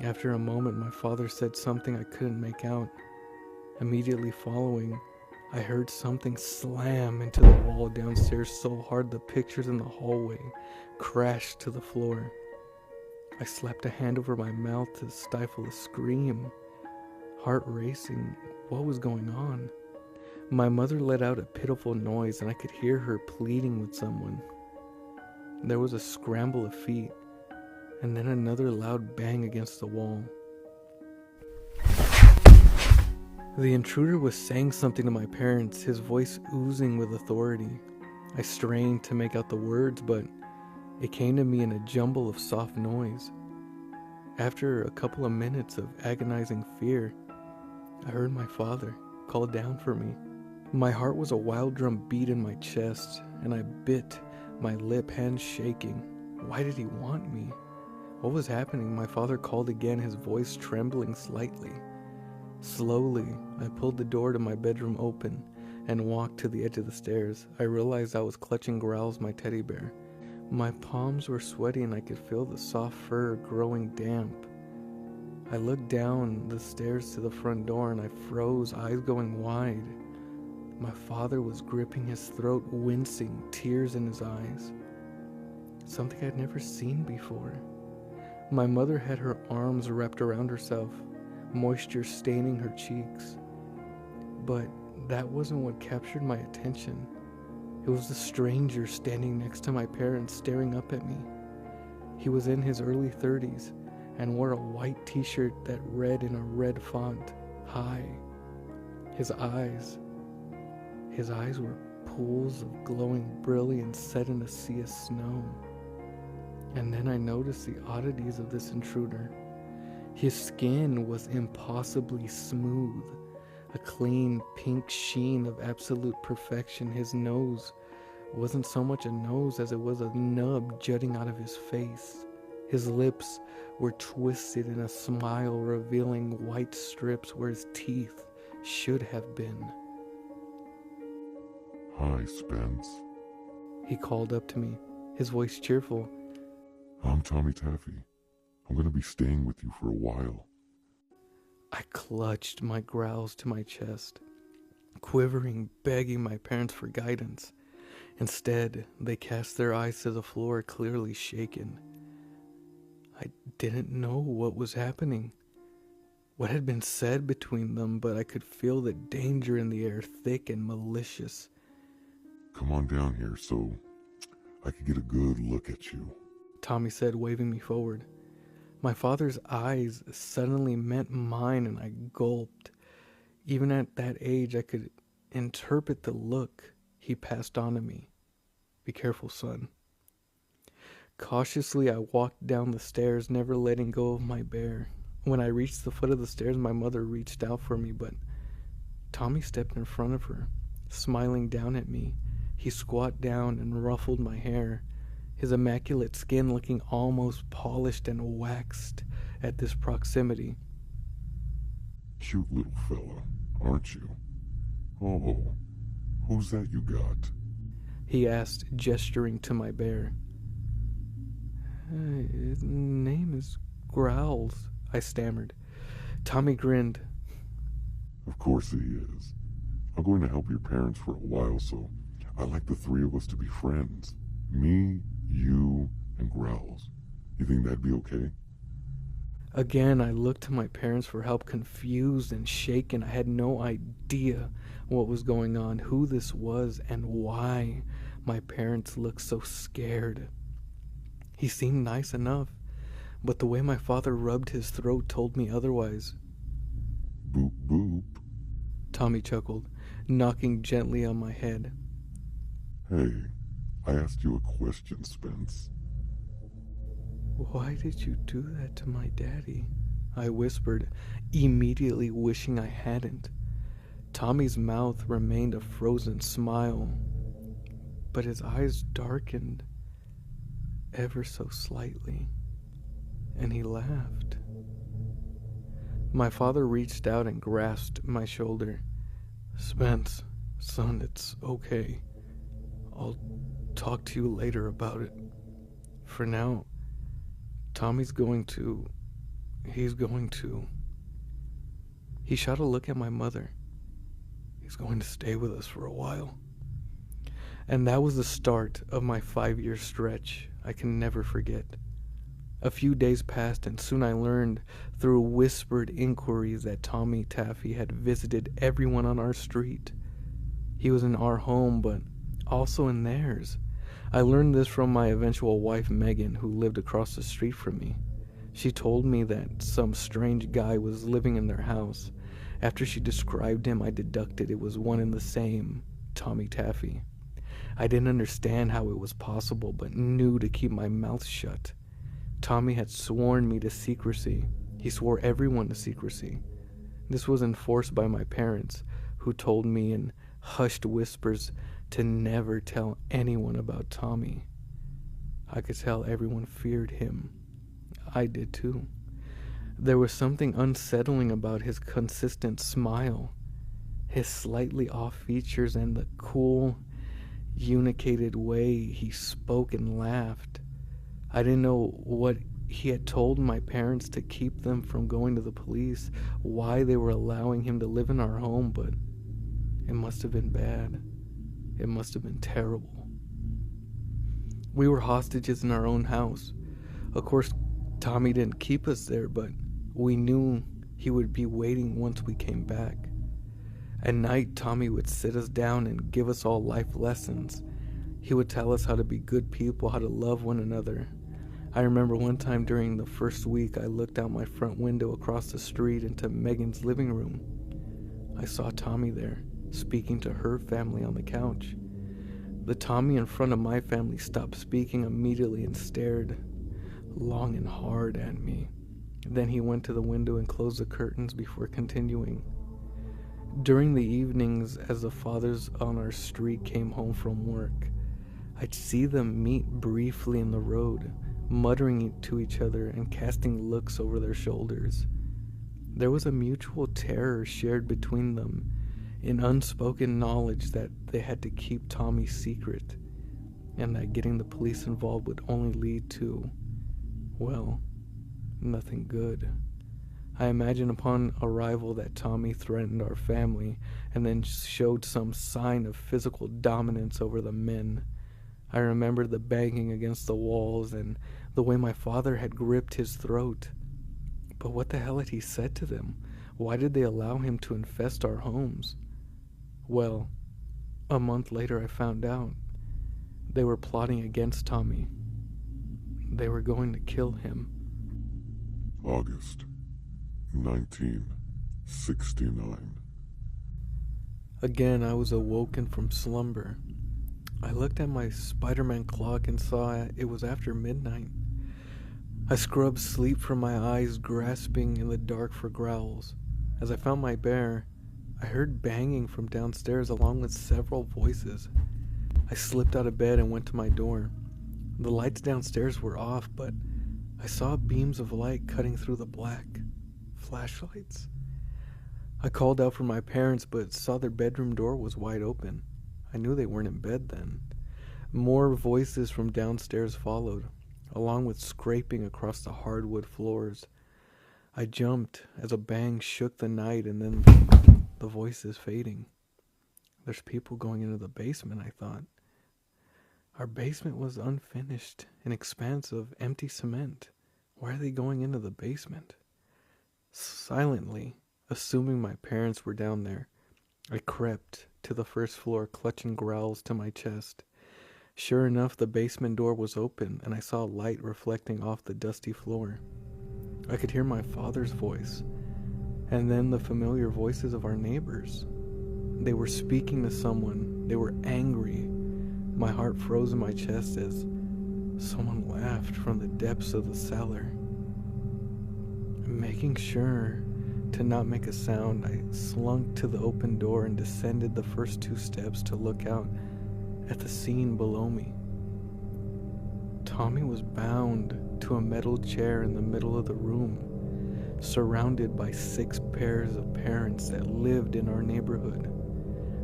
After a moment, my father said something I couldn't make out. Immediately following, I heard something slam into the wall downstairs so hard the pictures in the hallway crashed to the floor. I slapped a hand over my mouth to stifle a scream. Heart racing, what was going on? My mother let out a pitiful noise and I could hear her pleading with someone. There was a scramble of feet, and then another loud bang against the wall. The intruder was saying something to my parents, his voice oozing with authority. I strained to make out the words, but it came to me in a jumble of soft noise. After a couple of minutes of agonizing fear, I heard my father call down for me. My heart was a wild drum beat in my chest, and I bit my lip, hands shaking. Why did he want me? What was happening? My father called again, his voice trembling slightly. Slowly, I pulled the door to my bedroom open and walked to the edge of the stairs. I realized I was clutching Growl's, my teddy bear. My palms were sweaty and I could feel the soft fur growing damp. I looked down the stairs to the front door and I froze, eyes going wide. My father was gripping his throat, wincing, tears in his eyes. Something I'd never seen before. My mother had her arms wrapped around herself, moisture staining her cheeks. But that wasn't what captured my attention. It was the stranger standing next to my parents, staring up at me. He was in his early 30s and wore a white t-shirt that read in a red font, "Hi." His eyes were pools of glowing brilliance set in a sea of snow. And then I noticed the oddities of this intruder. His skin was impossibly smooth, a clean pink sheen of absolute perfection. His nose wasn't so much a nose as it was a nub jutting out of his face. His lips were twisted in a smile, revealing white strips where his teeth should have been. "Hi, Spence." He called up to me, his voice cheerful. "I'm Tommy Taffy. I'm going to be staying with you for a while." I clutched my growls to my chest. quivering, begging my parents for guidance. Instead, they cast their eyes to the floor, clearly shaken. I didn't know what was happening, what had been said between them, but I could feel the danger in the air, thick and malicious. Come on down here so I could get a good look at you, Tommy said, waving me forward. My father's eyes suddenly met mine and I gulped. Even at that age, I could interpret the look he passed on to me. Be careful, son. Cautiously, I walked down the stairs, never letting go of my bear. When I reached the foot of the stairs, my mother reached out for me, but Tommy stepped in front of her, smiling down at me. He squat down and ruffled my hair, his immaculate skin looking almost polished and waxed at this proximity. Cute little fella, aren't you? Oh, who's that you got? He asked, gesturing to my bear. His name is Growls, I stammered. Tommy grinned. Of course he is. I'm going to help your parents for a while, so I'd like the three of us to be friends. Me, you, and Growls. You think that'd be okay? Again, I looked to my parents for help, confused and shaken. I had no idea what was going on, who this was, and why my parents looked so scared. He seemed nice enough, but the way my father rubbed his throat told me otherwise. Boop boop. Tommy chuckled, knocking gently on my head. Hey, I asked you a question, Spence. Why did you do that to my daddy? I whispered, immediately wishing I hadn't. Tommy's mouth remained a frozen smile, but his eyes darkened ever so slightly, and he laughed. My father reached out and grasped my shoulder. Spence, son, it's okay. I'll talk to you later about it. For now, Tommy's going to... He shot a look at my mother. He's going to stay with us for a while. And that was the start of my 5-year stretch I can never forget. A few days passed, and soon I learned through whispered inquiries that Tommy Taffy had visited everyone on our street. He was in our home, but also in theirs. I learned this from my eventual wife, Megan, who lived across the street from me. She told me that some strange guy was living in their house. After she described him, I deducted it was one and the same, Tommy Taffy. I didn't understand how it was possible, but knew to keep my mouth shut. Tommy had sworn me to secrecy. He swore everyone to secrecy. This was enforced by my parents, who told me in hushed whispers to never tell anyone about Tommy. I could tell everyone feared him. I did too. There was something unsettling about his consistent smile, his slightly off features, and the cool, unicated way he spoke and laughed. I didn't know what he had told my parents to keep them from going to the police, why they were allowing him to live in our home, but it must have been bad. It must have been terrible. We were hostages in our own house. Of course, Tommy didn't keep us there, but we knew he would be waiting once we came back. At night, Tommy would sit us down and give us all life lessons. He would tell us how to be good people, how to love one another. I remember one time during the first week, I looked out my front window across the street into Megan's living room. I saw Tommy there, speaking to her family on the couch. The Tommy in front of my family stopped speaking immediately and stared long and hard at me. Then he went to the window and closed the curtains before continuing. During the evenings, as the fathers on our street came home from work, I'd see them meet briefly in the road, muttering to each other and casting looks over their shoulders. There was a mutual terror shared between them, an unspoken knowledge that they had to keep Tommy's secret, and that getting the police involved would only lead to, well, nothing good. I imagine upon arrival that Tommy threatened our family and then showed some sign of physical dominance over the men. I remember the banging against the walls and the way my father had gripped his throat. But what the hell had he said to them? Why did they allow him to infest our homes? Well, a month later I found out. They were plotting against Tommy. They were going to kill him. August 1969. Again, I was awoken from slumber. I looked at my Spider-Man clock and saw it was after midnight. I scrubbed sleep from my eyes, grasping in the dark for growls. As I found my bear, I heard banging from downstairs along with several voices. I slipped out of bed and went to my door. The lights downstairs were off, but I saw beams of light cutting through the black. Flashlights. I called out for my parents, but saw their bedroom door was wide open. I knew they weren't in bed then. More voices from downstairs followed, along with scraping across the hardwood floors. I jumped as a bang shook the night, and then the voices fading. There's people going into the basement, I thought. Our basement was unfinished, an expanse of empty cement. Why are they going into the basement? Silently, assuming my parents were down there, I crept to the first floor, clutching growls to my chest. Sure enough, the basement door was open, and I saw light reflecting off the dusty floor. I could hear my father's voice, and then the familiar voices of our neighbors. They were speaking to someone. They were angry. My heart froze in my chest as someone laughed from the depths of the cellar. Making sure to not make a sound, I slunk to the open door and descended the first 2 steps to look out at the scene below me. Tommy was bound to a metal chair in the middle of the room, surrounded by 6 pairs of parents that lived in our neighborhood.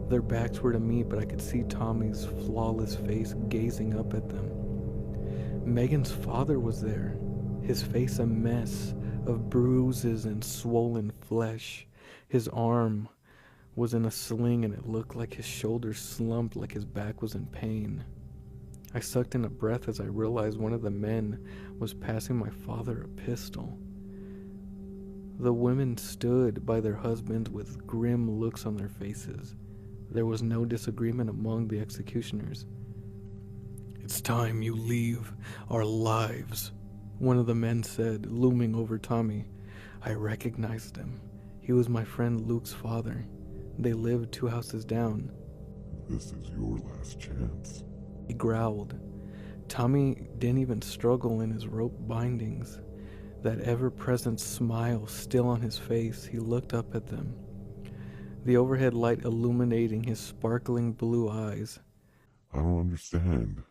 Their backs were to me, but I could see Tommy's flawless face gazing up at them. Megan's father was there, his face a mess of bruises and swollen flesh. His arm was in a sling, and it looked like his shoulders slumped like his back was in pain. I sucked in a breath as I realized one of the men was passing my father a pistol. The women stood by their husbands with grim looks on their faces. There was no disagreement among the executioners. "It's time you leave our lives," one of the men said, looming over Tommy. I recognized him. He was my friend Luke's father. They lived 2 houses down. "This is your last chance," He growled. Tommy didn't even struggle in his rope bindings. That ever-present smile still on his face, he looked up at them, the overhead light illuminating his sparkling blue eyes. "I don't understand.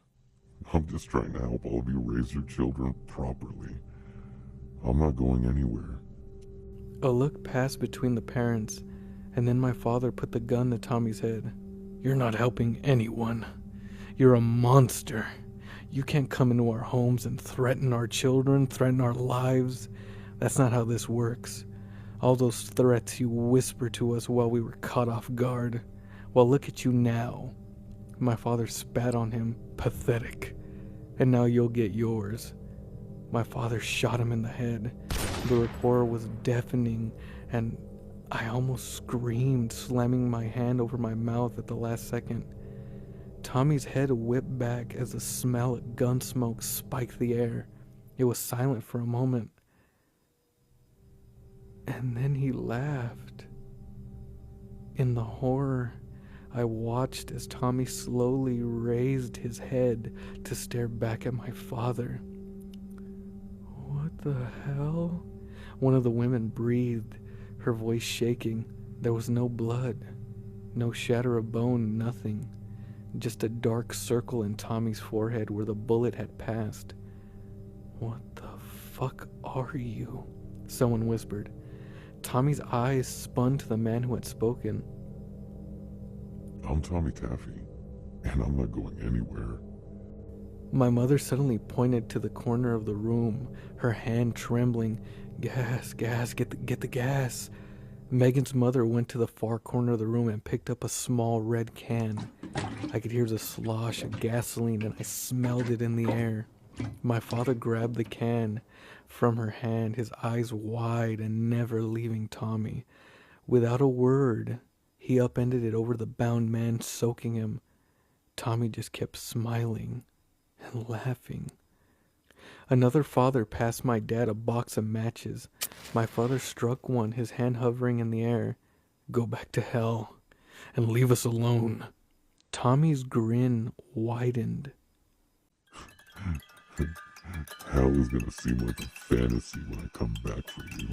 I'm just trying to help all of you raise your children properly. I'm not going anywhere." A look passed between the parents, and then my father put the gun to Tommy's head. "You're not helping anyone. You're a monster. You can't come into our homes and threaten our children, threaten our lives. That's not how this works. All those threats you whispered to us while we were caught off guard. Well, look at you now." My father spat on him. "Pathetic. And now you'll get yours." My father shot him in the head. The report was deafening, and I almost screamed, slamming my hand over my mouth at the last second. Tommy's head whipped back as the smell of gun smoke spiked the air. It was silent for a moment. And then he laughed. In the horror, I watched as Tommy slowly raised his head to stare back at my father. "What the hell?" One of the women breathed, her voice shaking. There was no blood, no shatter of bone, nothing. Just a dark circle in Tommy's forehead where the bullet had passed. "What the fuck are you?" someone whispered. Tommy's eyes spun to the man who had spoken. "I'm Tommy Taffy, and I'm not going anywhere." My mother suddenly pointed to the corner of the room, her hand trembling. Gas, get the gas. Megan's mother went to the far corner of the room and picked up a small red can. I could hear the slosh of gasoline and I smelled it in the air. My father grabbed the can from her hand, his eyes wide and never leaving Tommy. Without a word, he upended it over the bound man, soaking him. Tommy just kept smiling and laughing. Another father passed my dad a box of matches. My father struck one, his hand hovering in the air. Go back to hell and leave us alone. Tommy's grin widened. Hell is gonna seem like a fantasy when I come back for you.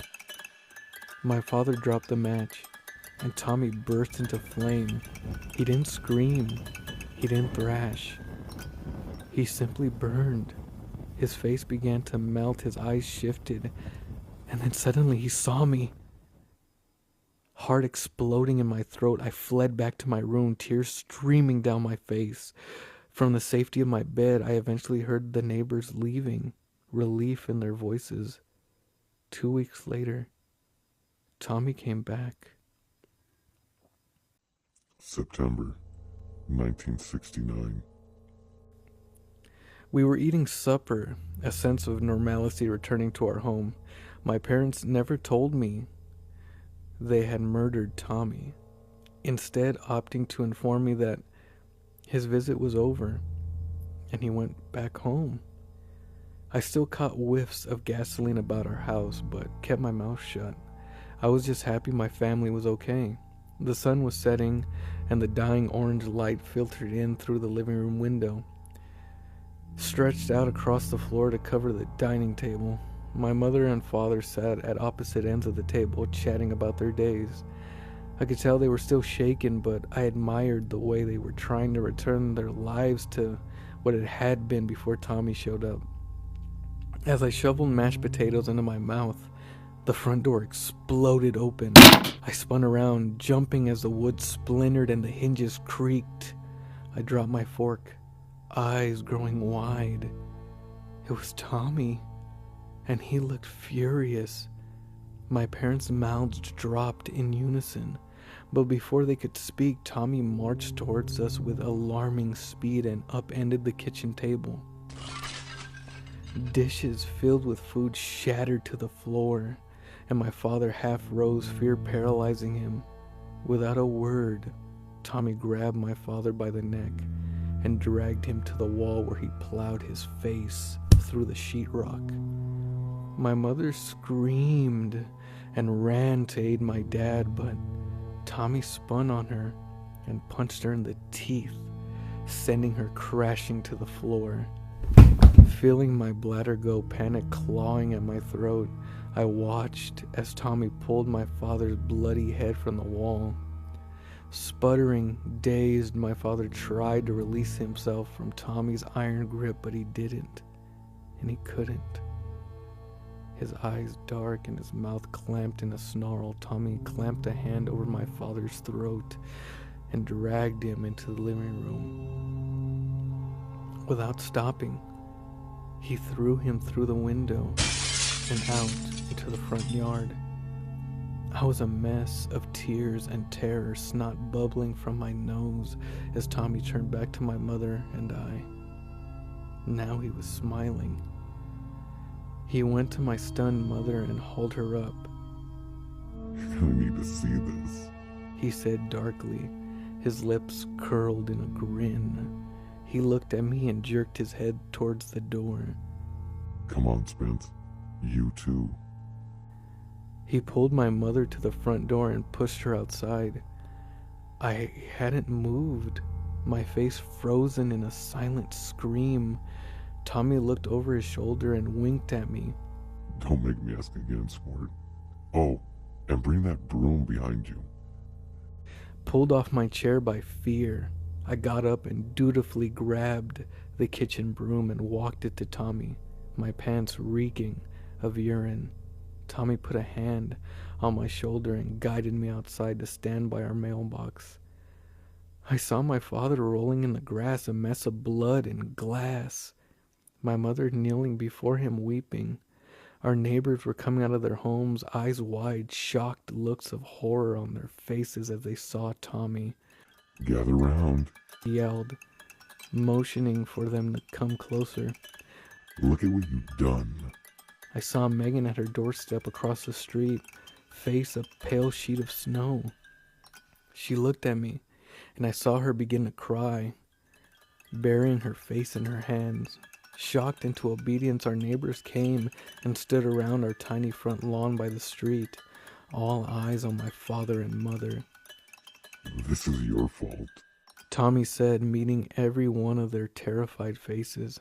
My father dropped the match, and Tommy burst into flame. He didn't scream. He didn't thrash. He simply burned. His face began to melt, his eyes shifted, and then suddenly he saw me. Heart exploding in my throat, I fled back to my room, tears streaming down my face. From the safety of my bed, I eventually heard the neighbors leaving, relief in their voices. 2 weeks later, Tommy came back. September 1969. We were eating supper, a sense of normalcy returning to our home. My parents never told me they had murdered Tommy, instead opting to inform me that his visit was over and he went back home. I still caught whiffs of gasoline about our house, but kept my mouth shut. I was just happy my family was okay. The sun was setting and the dying orange light filtered in through the living room window, stretched out across the floor to cover the dining table. My mother and father sat at opposite ends of the table, chatting about their days. I could tell they were still shaken, but I admired the way they were trying to return their lives to what it had been before Tommy showed up. As I shoveled mashed potatoes into my mouth, the front door exploded open. I spun around, jumping as the wood splintered and the hinges creaked. I dropped my fork, eyes growing wide. It was Tommy, and he looked furious. My parents' mouths dropped in unison, but before they could speak, Tommy marched towards us with alarming speed and upended the kitchen table. Dishes filled with food shattered to the floor, and my father half rose, fear paralyzing him. Without a word, Tommy grabbed my father by the neck and dragged him to the wall where he plowed his face through the sheetrock. My mother screamed and ran to aid my dad, but Tommy spun on her and punched her in the teeth, sending her crashing to the floor. Feeling my bladder go, panic clawing at my throat, I watched as Tommy pulled my father's bloody head from the wall. Sputtering, dazed, my father tried to release himself from Tommy's iron grip, but he didn't, and he couldn't. His eyes dark and his mouth clamped in a snarl, Tommy clamped a hand over my father's throat and dragged him into the living room. Without stopping, he threw him through the window and out into the front yard. I was a mess of tears and terror, snot bubbling from my nose as Tommy turned back to my mother and I. Now he was smiling. He went to my stunned mother and hauled her up. You're gonna need to see this, He said darkly, his lips curled in a grin. He looked at me and jerked his head towards the door. Come on, Spence. You too. He pulled my mother to the front door and pushed her outside. I hadn't moved, my face frozen in a silent scream. Tommy looked over his shoulder and winked at me. Don't make me ask again, sport. Oh, and bring that broom behind you. Pulled off my chair by fear, I got up and dutifully grabbed the kitchen broom and walked it to Tommy, my pants reeking of urine. Tommy put a hand on my shoulder and guided me outside to stand by our mailbox. I saw my father rolling in the grass, a mess of blood and glass. My mother kneeling before him weeping. Our neighbors were coming out of their homes, eyes wide, shocked looks of horror on their faces as they saw Tommy. Gather round. He yelled, motioning for them to come closer. Look at what you've done. I saw Megan at her doorstep across the street, face a pale sheet of snow. She looked at me, and I saw her begin to cry, burying her face in her hands. Shocked into obedience, our neighbors came and stood around our tiny front lawn by the street, all eyes on my father and mother. This is your fault. Tommy said, meeting every one of their terrified faces.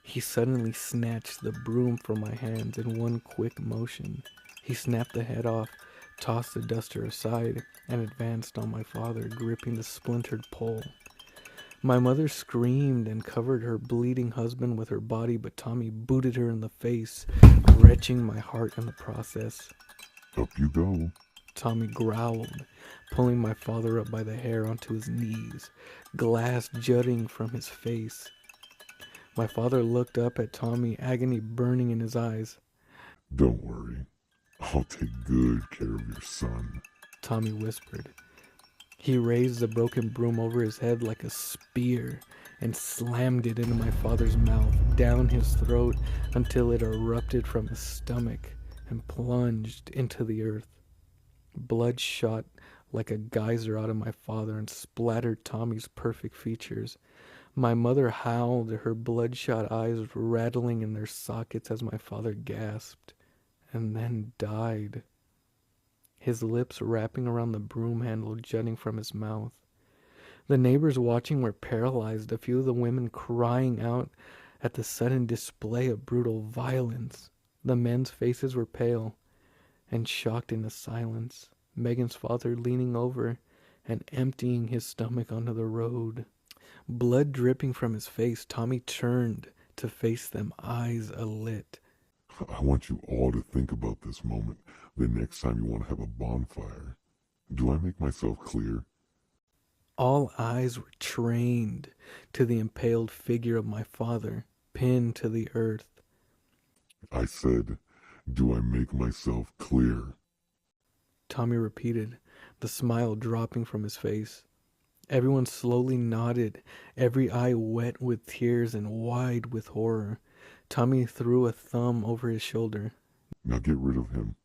He suddenly snatched the broom from my hands in one quick motion. He snapped the head off, tossed the duster aside, and advanced on my father, gripping the splintered pole. My mother screamed and covered her bleeding husband with her body, but Tommy booted her in the face, wrenching my heart in the process. Up you go. Tommy growled, pulling my father up by the hair onto his knees, glass jutting from his face. My father looked up at Tommy, agony burning in his eyes. Don't worry. I'll take good care of your son, Tommy whispered. He raised the broken broom over his head like a spear and slammed it into my father's mouth, down his throat until it erupted from his stomach and plunged into the earth. Blood shot like a geyser out of my father and splattered Tommy's perfect features. My mother howled, her bloodshot eyes rattling in their sockets as my father gasped and then died, his lips wrapping around the broom handle jutting from his mouth. The neighbors watching were paralyzed, a few of the women crying out at the sudden display of brutal violence. The men's faces were pale and shocked into silence, Megan's father leaning over and emptying his stomach onto the road. Blood dripping from his face, Tommy turned to face them, eyes alit. I want you all to think about this moment the next time you want to have a bonfire. Do I make myself clear? All eyes were trained to the impaled figure of my father, pinned to the earth. I said, do I make myself clear? Tommy repeated, the smile dropping from his face. Everyone slowly nodded, every eye wet with tears and wide with horror. Tommy threw a thumb over his shoulder. Now get rid of him.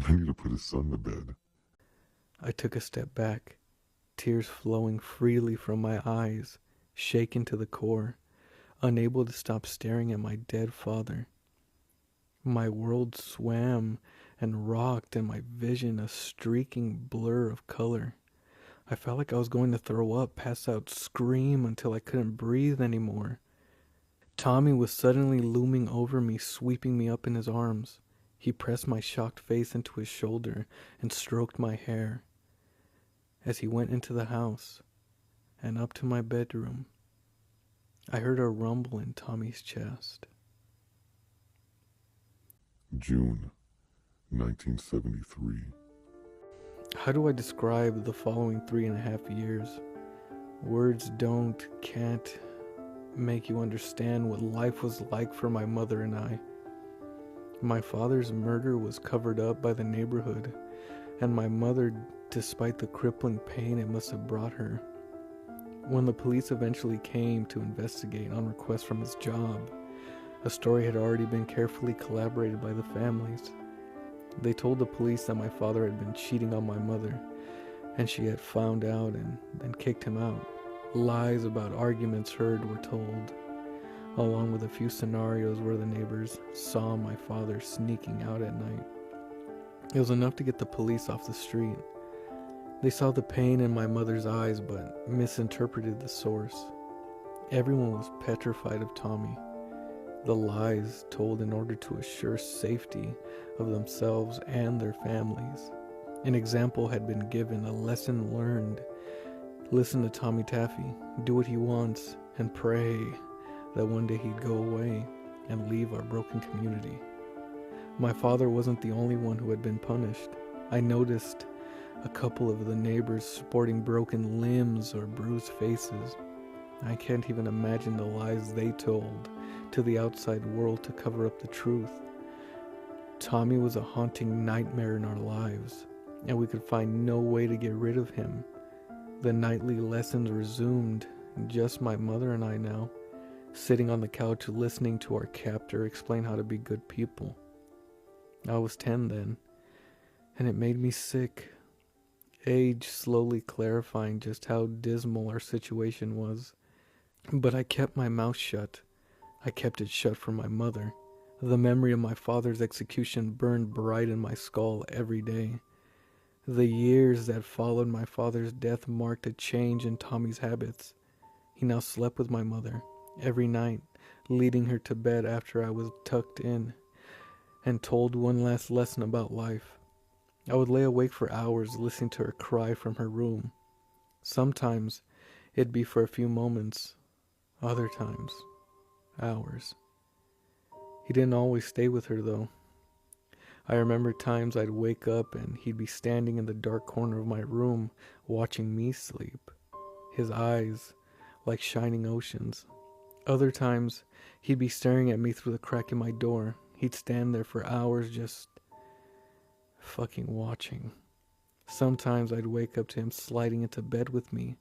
I need to put his son to bed. I took a step back, tears flowing freely from my eyes, shaken to the core, unable to stop staring at my dead father. My world swam and rocked, and my vision a streaking blur of color. I felt like I was going to throw up, pass out, scream until I couldn't breathe anymore. Tommy was suddenly looming over me, sweeping me up in his arms. He pressed my shocked face into his shoulder and stroked my hair. As he went into the house and up to my bedroom, I heard a rumble in Tommy's chest. June 1973. How do I describe the following 3.5 years? Words can't make you understand what life was like for my mother and I. My father's murder was covered up by the neighborhood, and my mother, despite the crippling pain it must have brought her. When the police eventually came to investigate on request from his job, a story had already been carefully collaborated by the families. They told the police that my father had been cheating on my mother, and she had found out and then kicked him out. Lies about arguments heard were told, along with a few scenarios where the neighbors saw my father sneaking out at night. It was enough to get the police off the street. They saw the pain in my mother's eyes, but misinterpreted the source. Everyone was petrified of Tommy. The lies told in order to assure safety of themselves and their families. An example had been given, a lesson learned. Listen to Tommy Taffy, do what he wants, and pray that one day he'd go away and leave our broken community. My father wasn't the only one who had been punished. I noticed a couple of the neighbors sporting broken limbs or bruised faces. I can't even imagine the lies they told to the outside world to cover up the truth. Tommy was a haunting nightmare in our lives, and we could find no way to get rid of him. The nightly lessons resumed, just my mother and I now, sitting on the couch listening to our captor explain how to be good people. I was 10 then, and it made me sick. Age slowly clarifying just how dismal our situation was. But I kept my mouth shut. I kept it shut for my mother. The memory of my father's execution burned bright in my skull every day. The years that followed my father's death marked a change in Tommy's habits. He now slept with my mother every night, leading her to bed after I was tucked in, and told one last lesson about life. I would lay awake for hours listening to her cry from her room. Sometimes it'd be for a few moments, other times, hours. He didn't always stay with her though. I remember times I'd wake up and he'd be standing in the dark corner of my room watching me sleep, his eyes like shining oceans. Other times he'd be staring at me through the crack in my door. He'd stand there for hours just fucking watching. Sometimes I'd wake up to him sliding into bed with me,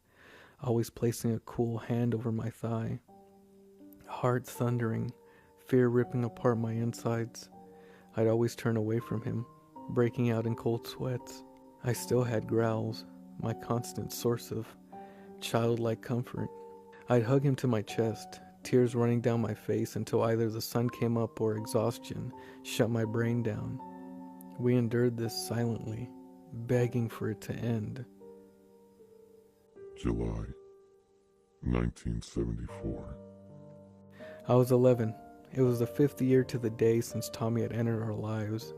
always placing a cool hand over my thigh. Heart thundering, fear ripping apart my insides. I'd always turn away from him, breaking out in cold sweats. I still had growls, my constant source of childlike comfort. I'd hug him to my chest, tears running down my face until either the sun came up or exhaustion shut my brain down. We endured this silently, begging for it to end. July 1974. I was 11. It was the 5th year to the day since Tommy had entered our lives.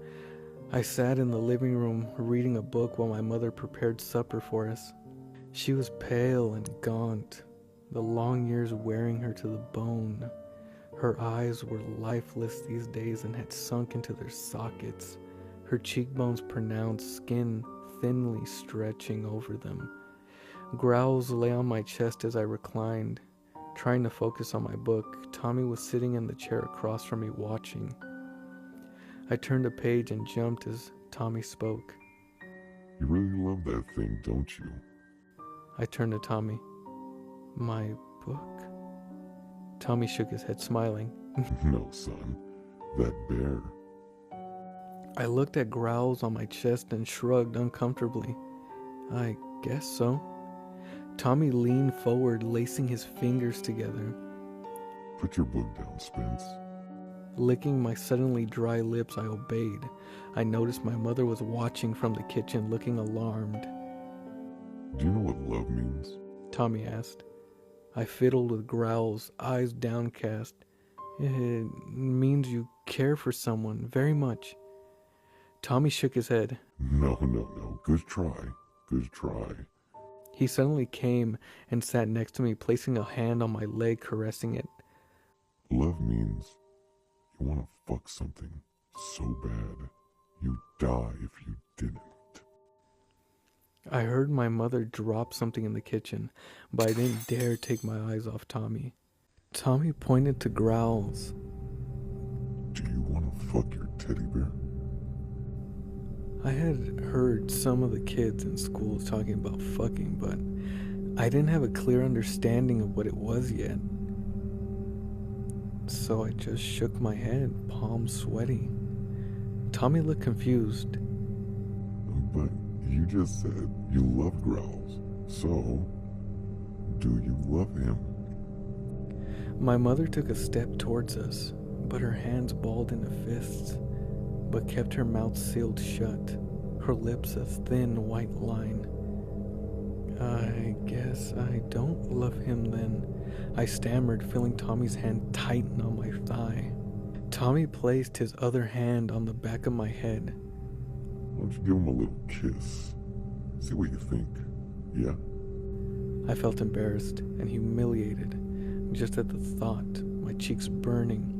I sat in the living room reading a book while my mother prepared supper for us. She was pale and gaunt, the long years wearing her to the bone. Her eyes were lifeless these days and had sunk into their sockets, her cheekbones pronounced, skin thinly stretching over them. Growls lay on my chest as I reclined, trying to focus on my book. Tommy was sitting in the chair across from me watching. I turned a page and jumped as Tommy spoke. You really love that thing, don't you? I turned to Tommy. My book? Tommy shook his head, smiling. No, son. That bear. I looked at growls on my chest and shrugged uncomfortably. I guess so. Tommy leaned forward, lacing his fingers together. Put your book down, Spence. Licking my suddenly dry lips, I obeyed. I noticed my mother was watching from the kitchen, looking alarmed. Do you know what love means? Tommy asked. I fiddled with growls, eyes downcast. It means you care for someone very much. Tommy shook his head. No. Good try. He suddenly came and sat next to me, placing a hand on my leg, caressing it. Love means you want to fuck something so bad, you'd die if you didn't. I heard my mother drop something in the kitchen, but I didn't dare take my eyes off Tommy. Tommy pointed to growls. Do you want to fuck your teddy bear? I had heard some of the kids in school talking about fucking, but I didn't have a clear understanding of what it was yet. So I just shook my head, palms sweaty. Tommy looked confused. But you just said you love growls, so do you love him? My mother took a step towards us, but her hands balled into fists, but kept her mouth sealed shut, her lips a thin white line. I guess I don't love him then, I stammered, feeling Tommy's hand tighten on my thigh. Tommy placed his other hand on the back of my head. Why don't you give him a little kiss? See what you think, yeah? I felt embarrassed and humiliated just at the thought, my cheeks burning.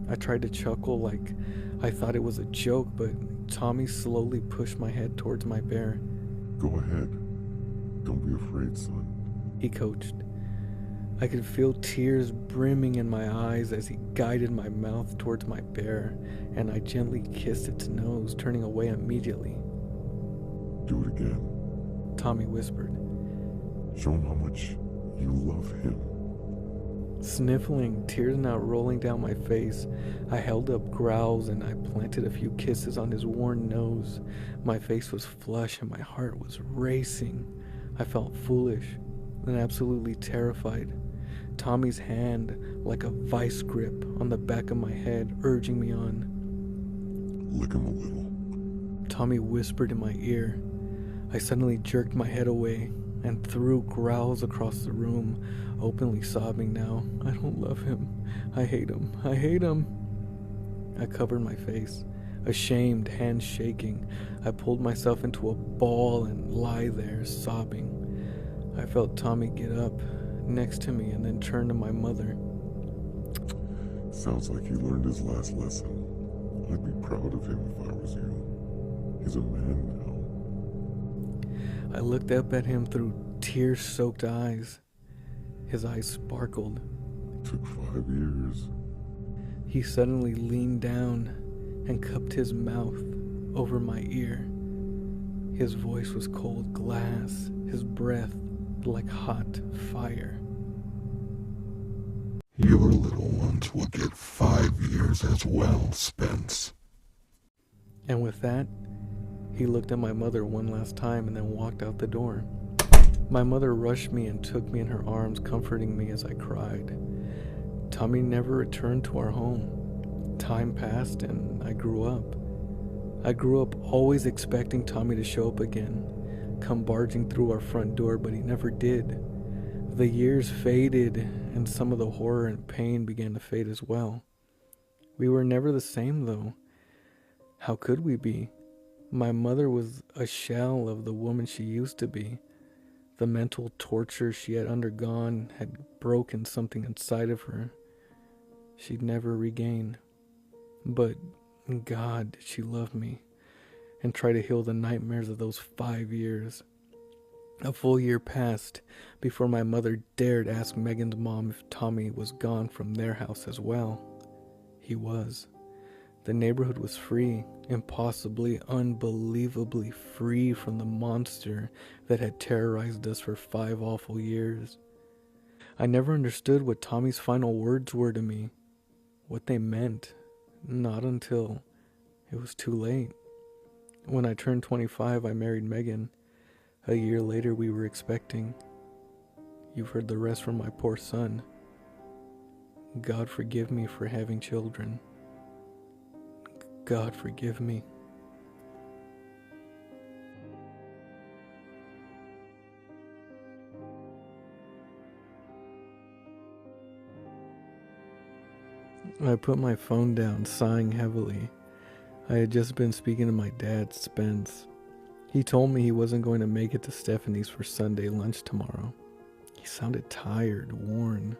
I tried to chuckle like I thought it was a joke, but Tommy slowly pushed my head towards my bear. Go ahead. Don't be afraid, son. He coached. I could feel tears brimming in my eyes as he guided my mouth towards my bear, and I gently kissed its nose, turning away immediately. Do it again. Tommy whispered. Show him how much you love him. Sniffling, tears now rolling down my face, I held up growls and I planted a few kisses on his worn nose. My face was flush and my heart was racing. I felt foolish and absolutely terrified. Tommy's hand, like a vice grip on the back of my head, urging me on. Lick him a little. Tommy whispered in my ear. I suddenly jerked my head away and threw growls across the room, openly sobbing now. I don't love him. I hate him. I hate him. I covered my face, ashamed, hands shaking. I pulled myself into a ball and lie there, sobbing. I felt Tommy get up next to me and then turn to my mother. Sounds like he learned his last lesson. I'd be proud of him if I was you. He's a man now. I looked up at him through tear-soaked eyes. His eyes sparkled. Took 5 years. He suddenly leaned down and cupped his mouth over my ear. His voice was cold glass, his breath like hot fire. Your little ones will get 5 years as well, Spence. And with that, he looked at my mother one last time and then walked out the door. My mother rushed me and took me in her arms, comforting me as I cried. Tommy never returned to our home. Time passed and I grew up. I grew up always expecting Tommy to show up again, come barging through our front door, but he never did. The years faded and some of the horror and pain began to fade as well. We were never the same though. How could we be? My mother was a shell of the woman she used to be. The mental torture she had undergone had broken something inside of her she'd never regain. But God, did she love me and try to heal the nightmares of those 5 years. A full year passed before my mother dared ask Megan's mom if Tommy was gone from their house as well. He was. The neighborhood was free, impossibly, unbelievably free from the monster that had terrorized us for 5 awful years. I never understood what Tommy's final words were to me, what they meant, not until it was too late. When I turned 25, I married Megan. A year later, we were expecting. You've heard the rest from my poor son. God forgive me for having children. God forgive me. I put my phone down, sighing heavily. I had just been speaking to my dad, Spence. He told me he wasn't going to make it to Stephanie's for Sunday lunch tomorrow. He sounded tired, worn.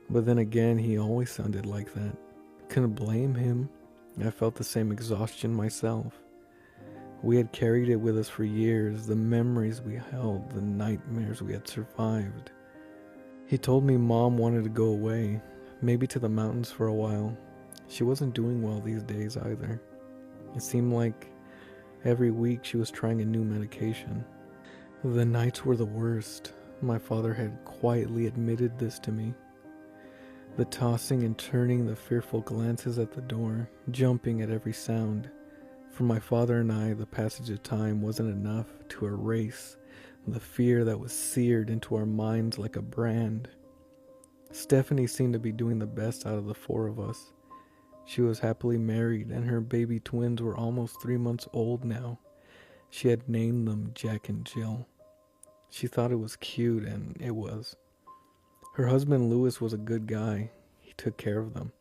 But then again, he always sounded like that. Couldn't blame him. I felt the same exhaustion myself. We had carried it with us for years, the memories we held, the nightmares we had survived. He told me Mom wanted to go away, maybe to the mountains for a while. She wasn't doing well these days either. It seemed like every week she was trying a new medication. The nights were the worst. My father had quietly admitted this to me. The tossing and turning, the fearful glances at the door, jumping at every sound. For my father and I, the passage of time wasn't enough to erase the fear that was seared into our minds like a brand. Stephanie seemed to be doing the best out of the 4 of us. She was happily married, and her baby twins were almost 3 months old now. She had named them Jack and Jill. She thought it was cute, and it was. Her husband Louis was a good guy. He took care of them.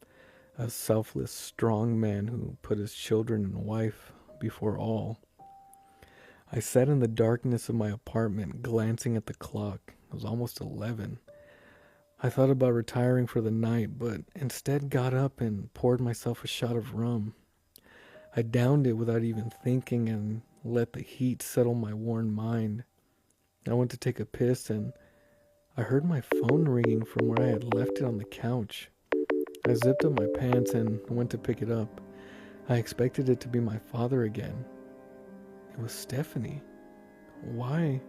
A selfless, strong man who put his children and wife before all. I sat in the darkness of my apartment, glancing at the clock. It was almost 11. I thought about retiring for the night, but instead got up and poured myself a shot of rum. I downed it without even thinking and let the heat settle my worn mind. I went to take a piss and I heard my phone ringing from where I had left it on the couch. I zipped up my pants and went to pick it up. I expected it to be my father again. It was Stephanie. Why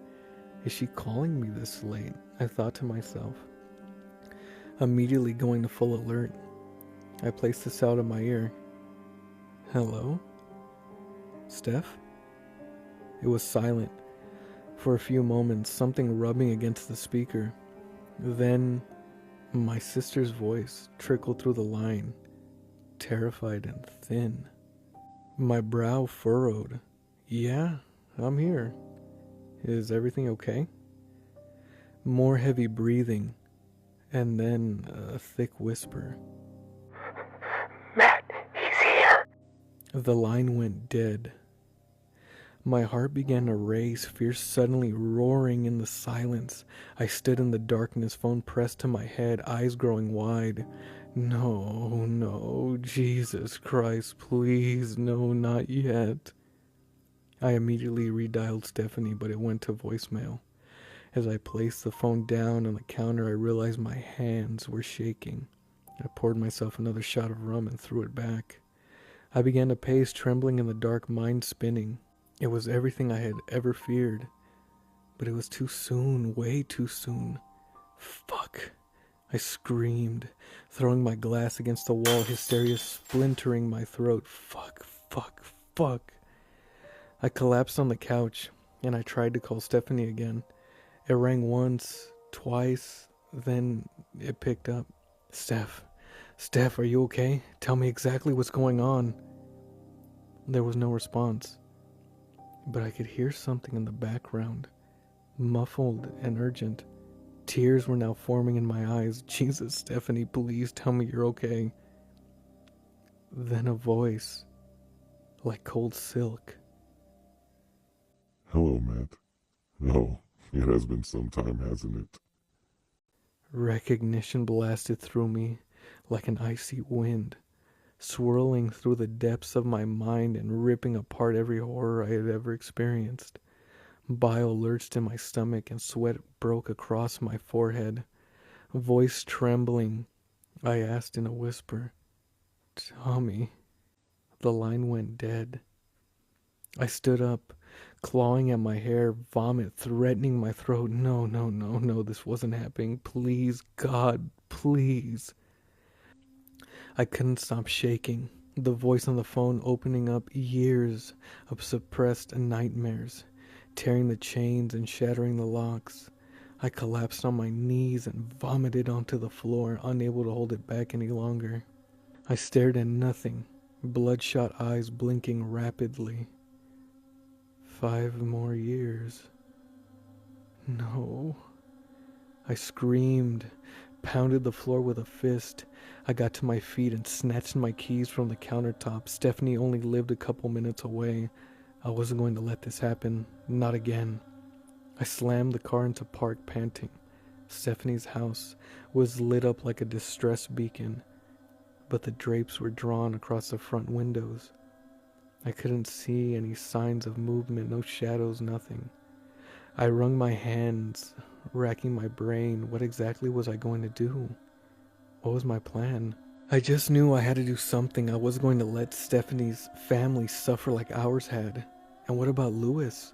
is she calling me this late? I thought to myself. Immediately going to full alert, I placed this out of my ear. Hello? Steph? It was silent. For a few moments, something rubbing against the speaker. Then, my sister's voice trickled through the line, terrified and thin. My brow furrowed. Yeah, I'm here. Is everything okay? More heavy breathing, and then a thick whisper. Matt, he's here. The line went dead. My heart began to race, fear suddenly roaring in the silence. I stood in the darkness, phone pressed to my head, eyes growing wide. No, Jesus Christ, please, no, not yet. I immediately redialed Stephanie, but it went to voicemail. As I placed the phone down on the counter, I realized my hands were shaking. I poured myself another shot of rum and threw it back. I began to pace, trembling in the dark, mind spinning. It was everything I had ever feared. But it was too soon, way too soon. Fuck. I screamed, throwing my glass against the wall, hysteria splintering my throat. Fuck. I collapsed on the couch, and I tried to call Stephanie again. It rang once, twice, then it picked up. Steph, are you okay? Tell me exactly what's going on. There was no response, but I could hear something in the background, muffled and urgent. Tears were now forming in my eyes. Jesus, Stephanie, please tell me you're okay. Then a voice, like cold silk. Hello, Matt. Oh, it has been some time, hasn't it? Recognition blasted through me like an icy wind, swirling through the depths of my mind and ripping apart every horror I had ever experienced. Bile lurched in my stomach and sweat broke across my forehead. Voice trembling, I asked in a whisper, Tommy. The line went dead. I stood up, clawing at my hair, vomit threatening my throat. No, this wasn't happening. Please, God, please. I couldn't stop shaking, the voice on the phone opening up years of suppressed nightmares, tearing the chains and shattering the locks. I collapsed on my knees and vomited onto the floor, unable to hold it back any longer. I stared at nothing, bloodshot eyes blinking rapidly. 5 more years. No. I screamed, pounded the floor with a fist. I got to my feet and snatched my keys from the countertop. Stephanie only lived a couple minutes away. I wasn't going to let this happen. Not again. I slammed the car into park, panting. Stephanie's house was lit up like a distress beacon, but the drapes were drawn across the front windows. I couldn't see any signs of movement, no shadows, nothing. I wrung my hands, racking my brain. What exactly was I going to do? What was my plan? I just knew I had to do something. I wasn't going to let Stephanie's family suffer like ours had. And what about Louis?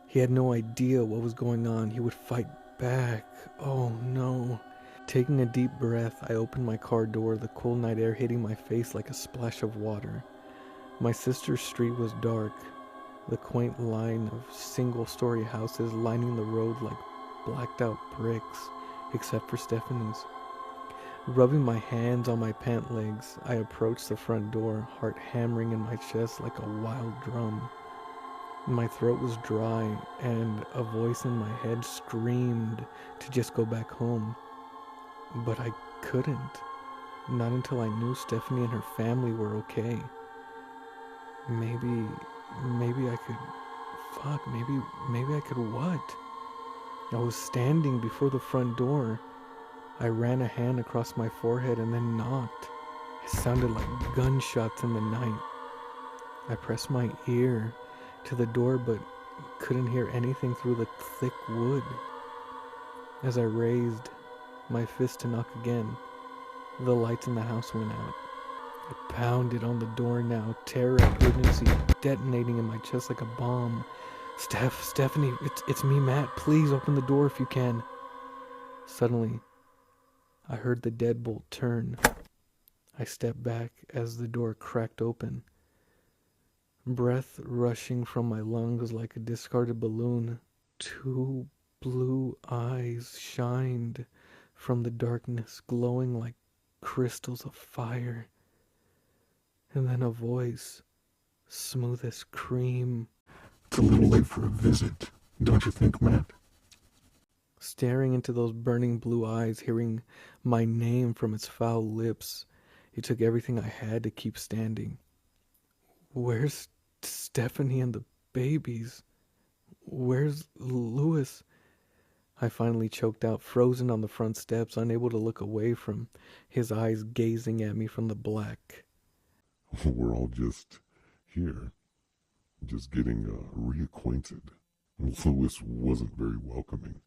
He had no idea what was going on. He would fight back. Oh no. Taking a deep breath, I opened my car door, the cool night air hitting my face like a splash of water. My sister's street was dark, the quaint line of single-story houses lining the road like blacked-out bricks, except for Stephanie's. Rubbing my hands on my pant legs, I approached the front door, heart hammering in my chest like a wild drum. My throat was dry, and a voice in my head screamed to just go back home. But I couldn't. Not until I knew Stephanie and her family were okay. Maybe I could... maybe I could what? I was standing before the front door. I ran a hand across my forehead and then knocked. It sounded like gunshots in the night. I pressed my ear to the door but couldn't hear anything through the thick wood. As I raised my fist to knock again, the lights in the house went out. I pounded on the door now, terror and urgency detonating in my chest like a bomb. Stephanie, it's me, Matt. Please open the door if you can. Suddenly, I heard the deadbolt turn. I stepped back as the door cracked open. Breath rushing from my lungs like a discarded balloon. Two blue eyes shined from the darkness, glowing like crystals of fire. And then a voice, smooth as cream. It's a little late for a visit, don't you think, Matt? Staring into those burning blue eyes, hearing my name from its foul lips, it took everything I had to keep standing. Where's Stephanie and the babies? Where's Louis? I finally choked out, frozen on the front steps, unable to look away from his eyes gazing at me from the black. We're all just here, just getting reacquainted. Louis wasn't very welcoming.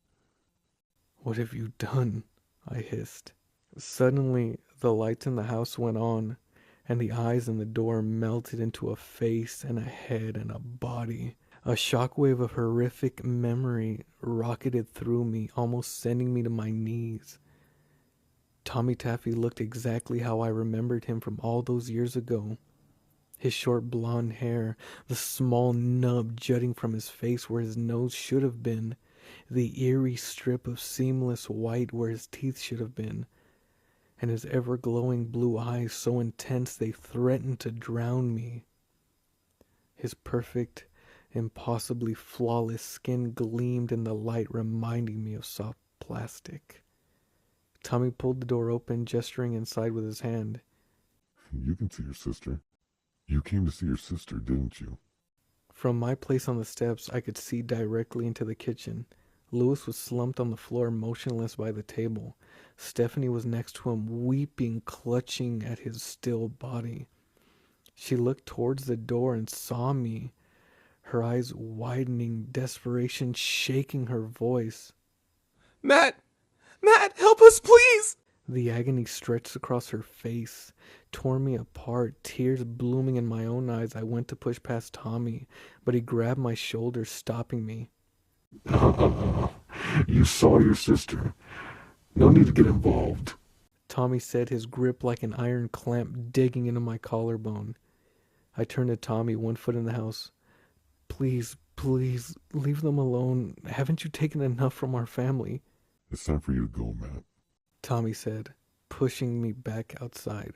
What have you done? I hissed. Suddenly, the lights in the house went on, and the eyes in the door melted into a face and a head and a body. A shockwave of horrific memory rocketed through me, almost sending me to my knees. Tommy Taffy looked exactly how I remembered him from all those years ago. His short blonde hair, the small nub jutting from his face where his nose should have been, the eerie strip of seamless white where his teeth should have been, and his ever-glowing blue eyes so intense they threatened to drown me. His perfect, impossibly flawless skin gleamed in the light, reminding me of soft plastic. Tommy pulled the door open, gesturing inside with his hand. You can see your sister. You came to see your sister, didn't you? From my place on the steps, I could see directly into the kitchen. Louis was slumped on the floor, motionless by the table. Stephanie was next to him, weeping, clutching at his still body. She looked towards the door and saw me, her eyes widening, desperation shaking her voice. Matt! Matt, help us, please! The agony stretched across her face, tore me apart, tears blooming in my own eyes. I went to push past Tommy, but he grabbed my shoulder, stopping me. You saw your sister. No need to get involved. Tommy said, his grip like an iron clamp digging into my collarbone. I turned to Tommy, one foot in the house. Please, leave them alone. Haven't you taken enough from our family? It's time for you to go, Matt. Tommy said, pushing me back outside.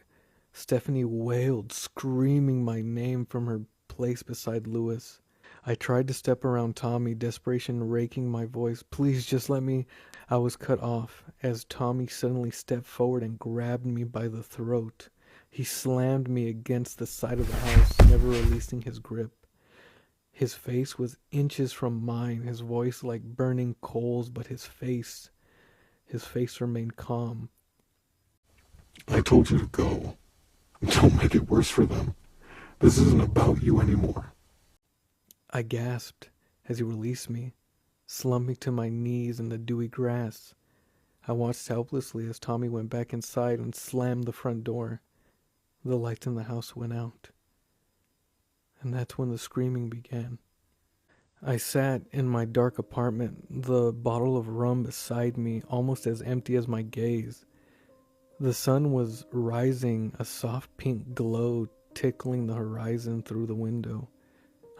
Stephanie wailed, screaming my name from her place beside Louis. I tried to step around Tommy, desperation raking my voice. Please, just let me. I was cut off as Tommy suddenly stepped forward and grabbed me by the throat. He slammed me against the side of the house, never releasing his grip. His face was inches from mine, his voice like burning coals, but his face remained calm. I told you to go. Don't make it worse for them. This isn't about you anymore. I gasped as he released me, slumping to my knees in the dewy grass. I watched helplessly as Tommy went back inside and slammed the front door. The lights in the house went out. And that's when the screaming began. I sat in my dark apartment, the bottle of rum beside me, almost as empty as my gaze. The sun was rising, a soft pink glow tickling the horizon through the window.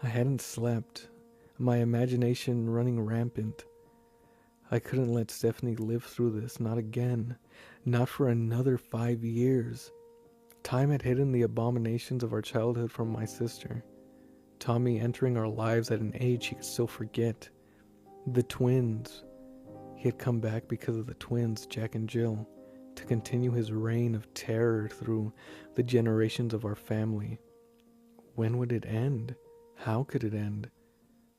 I hadn't slept, my imagination running rampant. I couldn't let Stephanie live through this, not again, not for another 5 years. Time had hidden the abominations of our childhood from my sister. Tommy entering our lives at an age he could still forget. The twins. He had come back because of the twins, Jack and Jill, to continue his reign of terror through the generations of our family. When would it end? How could it end?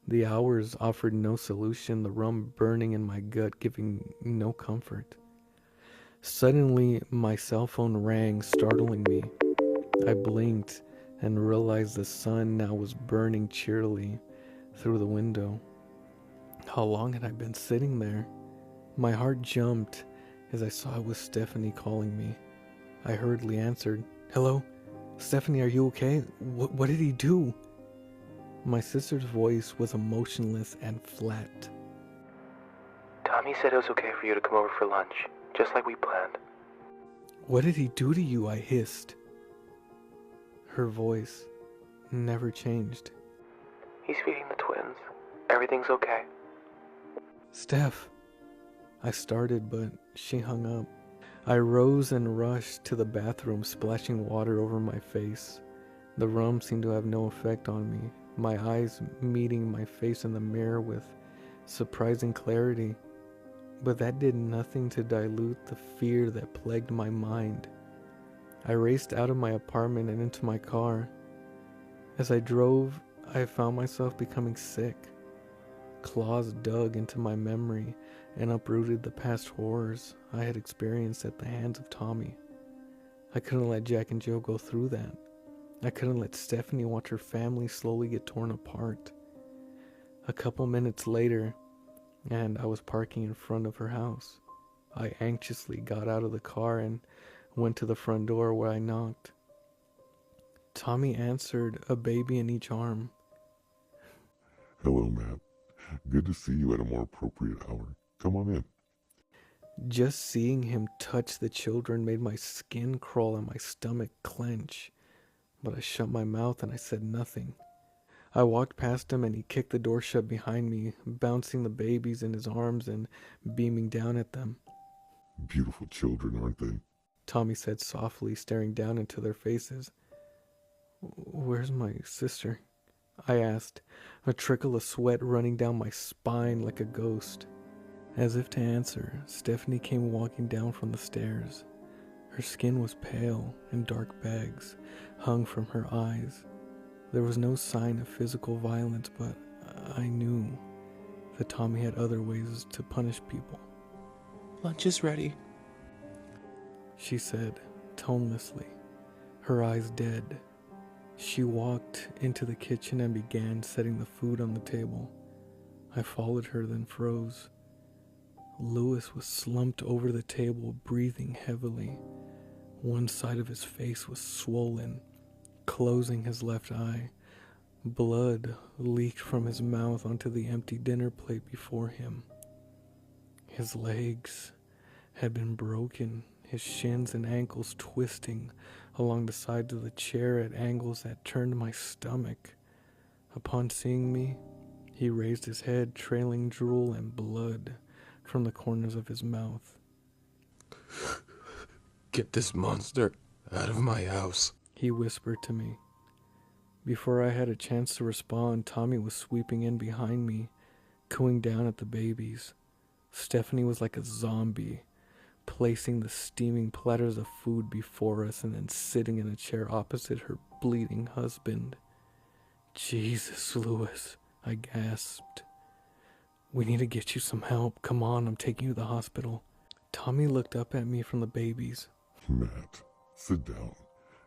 The hours offered no solution, the rum burning in my gut giving no comfort. Suddenly, my cell phone rang, startling me. I blinked and realized the sun now was burning cheerily through the window. How long had I been sitting there? My heart jumped as I saw it was Stephanie calling me. I hurriedly answered, "Hello? Stephanie, are you okay? What did he do?" My sister's voice was emotionless and flat. Tommy said it was okay for you to come over for lunch, just like we planned. "What did he do to you?" I hissed. Her voice never changed. He's feeding the twins. Everything's okay. "Steph," I started, but she hung up. I rose and rushed to the bathroom, splashing water over my face. The rum seemed to have no effect on me, my eyes meeting my face in the mirror with surprising clarity. But that did nothing to dilute the fear that plagued my mind. I raced out of my apartment and into my car. As I drove, I found myself becoming sick. Claws dug into my memory and uprooted the past horrors I had experienced at the hands of Tommy. I couldn't let Jack and Joe go through that. I couldn't let Stephanie watch her family slowly get torn apart. A couple minutes later, and I was parking in front of her house. I anxiously got out of the car and went to the front door where I knocked. Tommy answered, a baby in each arm. Hello, Matt. Good to see you at a more appropriate hour. Come on in. Just seeing him touch the children made my skin crawl and my stomach clench. But I shut my mouth and I said nothing. I walked past him and he kicked the door shut behind me, bouncing the babies in his arms and beaming down at them. Beautiful children, aren't they? Tommy said softly, staring down into their faces. "Where's my sister?" I asked, a trickle of sweat running down my spine like a ghost. As if to answer, Stephanie came walking down from the stairs. Her skin was pale and dark bags hung from her eyes. There was no sign of physical violence, but I knew that Tommy had other ways to punish people. Lunch is ready, She said, tonelessly, her eyes dead. She walked into the kitchen and began setting the food on the table. I followed her, then froze. Louis was slumped over the table, breathing heavily. One side of his face was swollen, closing his left eye. Blood leaked from his mouth onto the empty dinner plate before him. His legs had been broken, his shins and ankles twisting along the sides of the chair at angles that turned my stomach. Upon seeing me, he raised his head, trailing drool and blood from the corners of his mouth. "Get this monster out of my house," He whispered to me. Before I had a chance to respond, Tommy was sweeping in behind me, cooing down at the babies. Stephanie was like a zombie, placing the steaming platters of food before us and then sitting in a chair opposite her bleeding husband. "Jesus, Louis," I gasped. "We need to get you some help. Come on, I'm taking you to the hospital." Tommy looked up at me from the babies. Matt, sit down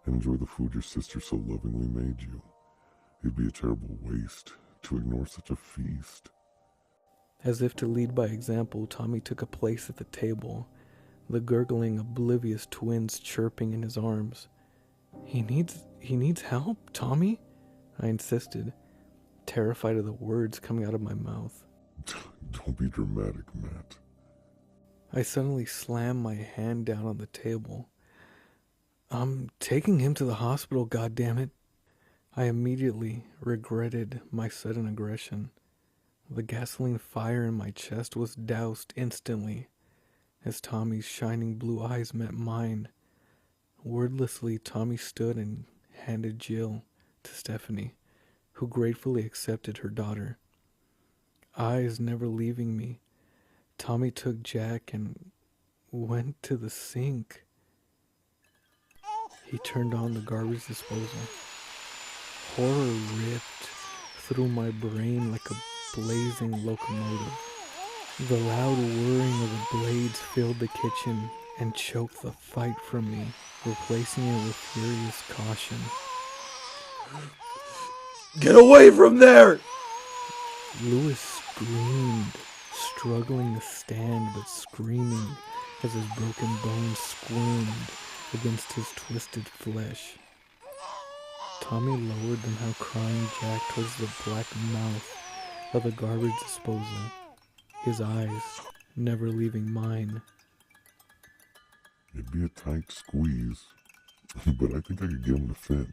and enjoy the food your sister so lovingly made you. It'd be a terrible waste to ignore such a feast. As if to lead by example, Tommy took a place at the table, the gurgling, oblivious twins chirping in his arms. He needs help, Tommy," I insisted, terrified of the words coming out of my mouth. Don't be dramatic, Matt. I suddenly slammed my hand down on the table. "I'm taking him to the hospital, goddammit." I immediately regretted my sudden aggression. The gasoline fire in my chest was doused instantly as Tommy's shining blue eyes met mine. Wordlessly, Tommy stood and handed Jill to Stephanie, who gratefully accepted her daughter. Eyes never leaving me, Tommy took Jack and went to the sink. He turned on the garbage disposal. Horror ripped through my brain like a blazing locomotive. The loud whirring of the blades filled the kitchen and choked the fight from me, replacing it with furious caution. "Get away from there!" Louis screamed, struggling to stand but screaming as his broken bones squirmed against his twisted flesh. Tommy lowered them how crying Jack towards the black mouth of the garbage disposal, his eyes never leaving mine. It'd be a tight squeeze, but I think I could get him to fit.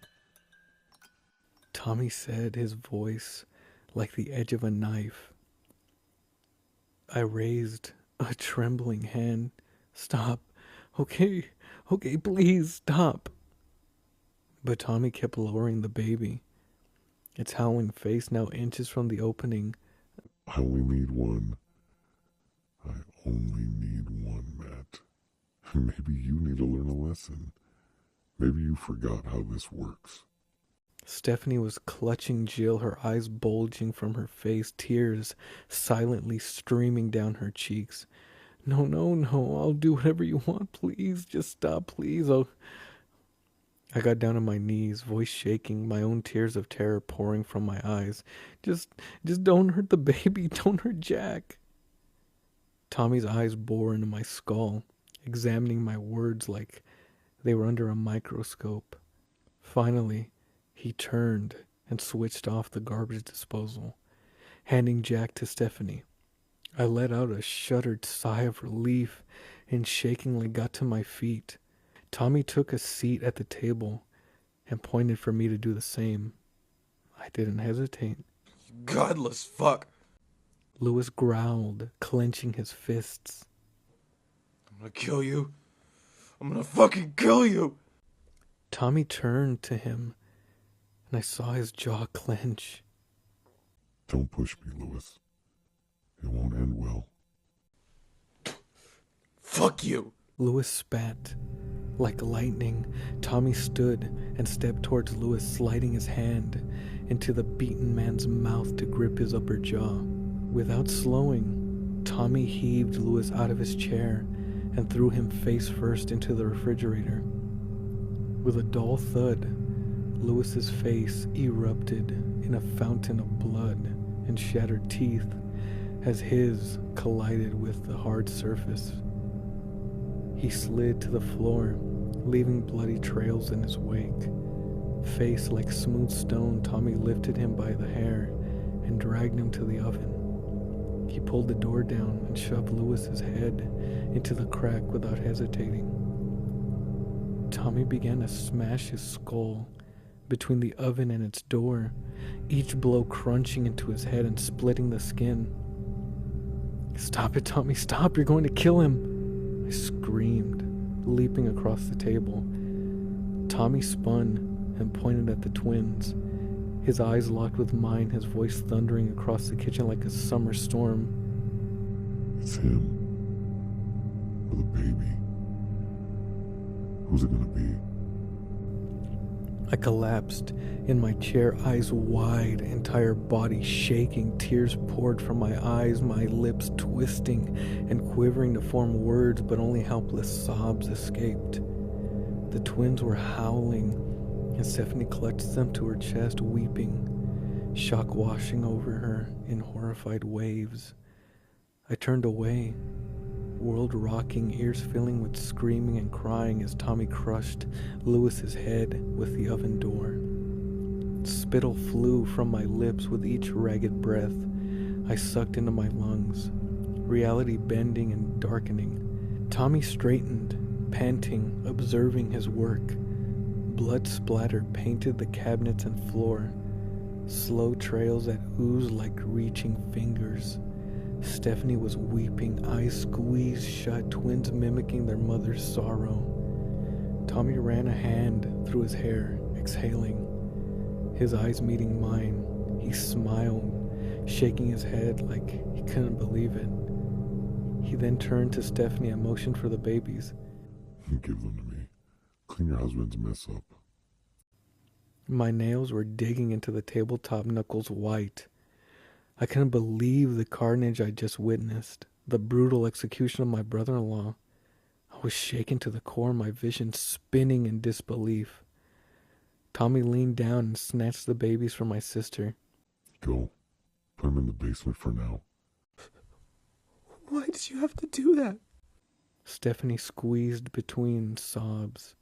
Tommy said, his voice like the edge of a knife. I raised a trembling hand. Stop. Okay, please stop. But Tommy kept lowering the baby, its howling face now inches from the opening. I only need one. I only need one, Matt. Maybe you need to learn a lesson. Maybe you forgot how this works. Stephanie was clutching Jill, her eyes bulging from her face, tears silently streaming down her cheeks. No, I'll do whatever you want, please. Just stop, please. I got down on my knees, voice shaking, my own tears of terror pouring from my eyes. Just don't hurt the baby, don't hurt Jack. Tommy's eyes bore into my skull, examining my words like they were under a microscope. Finally, he turned and switched off the garbage disposal, handing Jack to Stephanie. I let out a shuddered sigh of relief and shakingly got to my feet. Tommy took a seat at the table and pointed for me to do the same. I didn't hesitate. Godless fuck. Lewis growled, clenching his fists. I'm gonna kill you. I'm gonna fucking kill you. Tommy turned to him, and I saw his jaw clench. Don't push me, Lewis. It won't end well. Fuck you. Lewis spat. Like lightning, Tommy stood and stepped towards Lewis, sliding his hand into the beaten man's mouth to grip his upper jaw. Without slowing, Tommy heaved Lewis out of his chair and threw him face first into the refrigerator. With a dull thud, Lewis's face erupted in a fountain of blood and shattered teeth as his collided with the hard surface. He slid to the floor, leaving bloody trails in his wake. Face like smooth stone, Tommy lifted him by the hair and dragged him to the oven. He pulled the door down and shoved Lewis's head into the crack without hesitating. Tommy began to smash his skull between the oven and its door, each blow crunching into his head and splitting the skin. Stop it, Tommy, stop, you're going to kill him, I screamed, leaping across the table. Tommy spun and pointed at the twins, his eyes locked with mine, his voice thundering across the kitchen like a summer storm. It's him. With a baby. Who's it gonna be? I collapsed in my chair, eyes wide, entire body shaking. Tears poured from my eyes, my lips twisting and quivering to form words, but only helpless sobs escaped. The twins were howling, and Stephanie clutched them to her chest, weeping, shock washing over her in horrified waves. I turned away, world rocking, ears filling with screaming and crying as Tommy crushed Lewis's head with the oven door. Spittle flew from my lips with each ragged breath I sucked into my lungs, reality bending and darkening. Tommy straightened, panting, observing his work. Blood splatter painted the cabinets and floor, slow trails that oozed like reaching fingers. Stephanie was weeping, eyes squeezed shut, twins mimicking their mother's sorrow. Tommy ran a hand through his hair, exhaling, his eyes meeting mine. He smiled, shaking his head like he couldn't believe it. He then turned to Stephanie and motioned for the babies. Give them to me. Clean your husband's mess up. My nails were digging into the tabletop, knuckles white. I couldn't believe the carnage I just witnessed, the brutal execution of my brother-in-law. I was shaken to the core, my vision spinning in disbelief. Tommy leaned down and snatched the babies from my sister. Go. Put him in the basement for now. Why did you have to do that? Stephanie squeezed between sobs.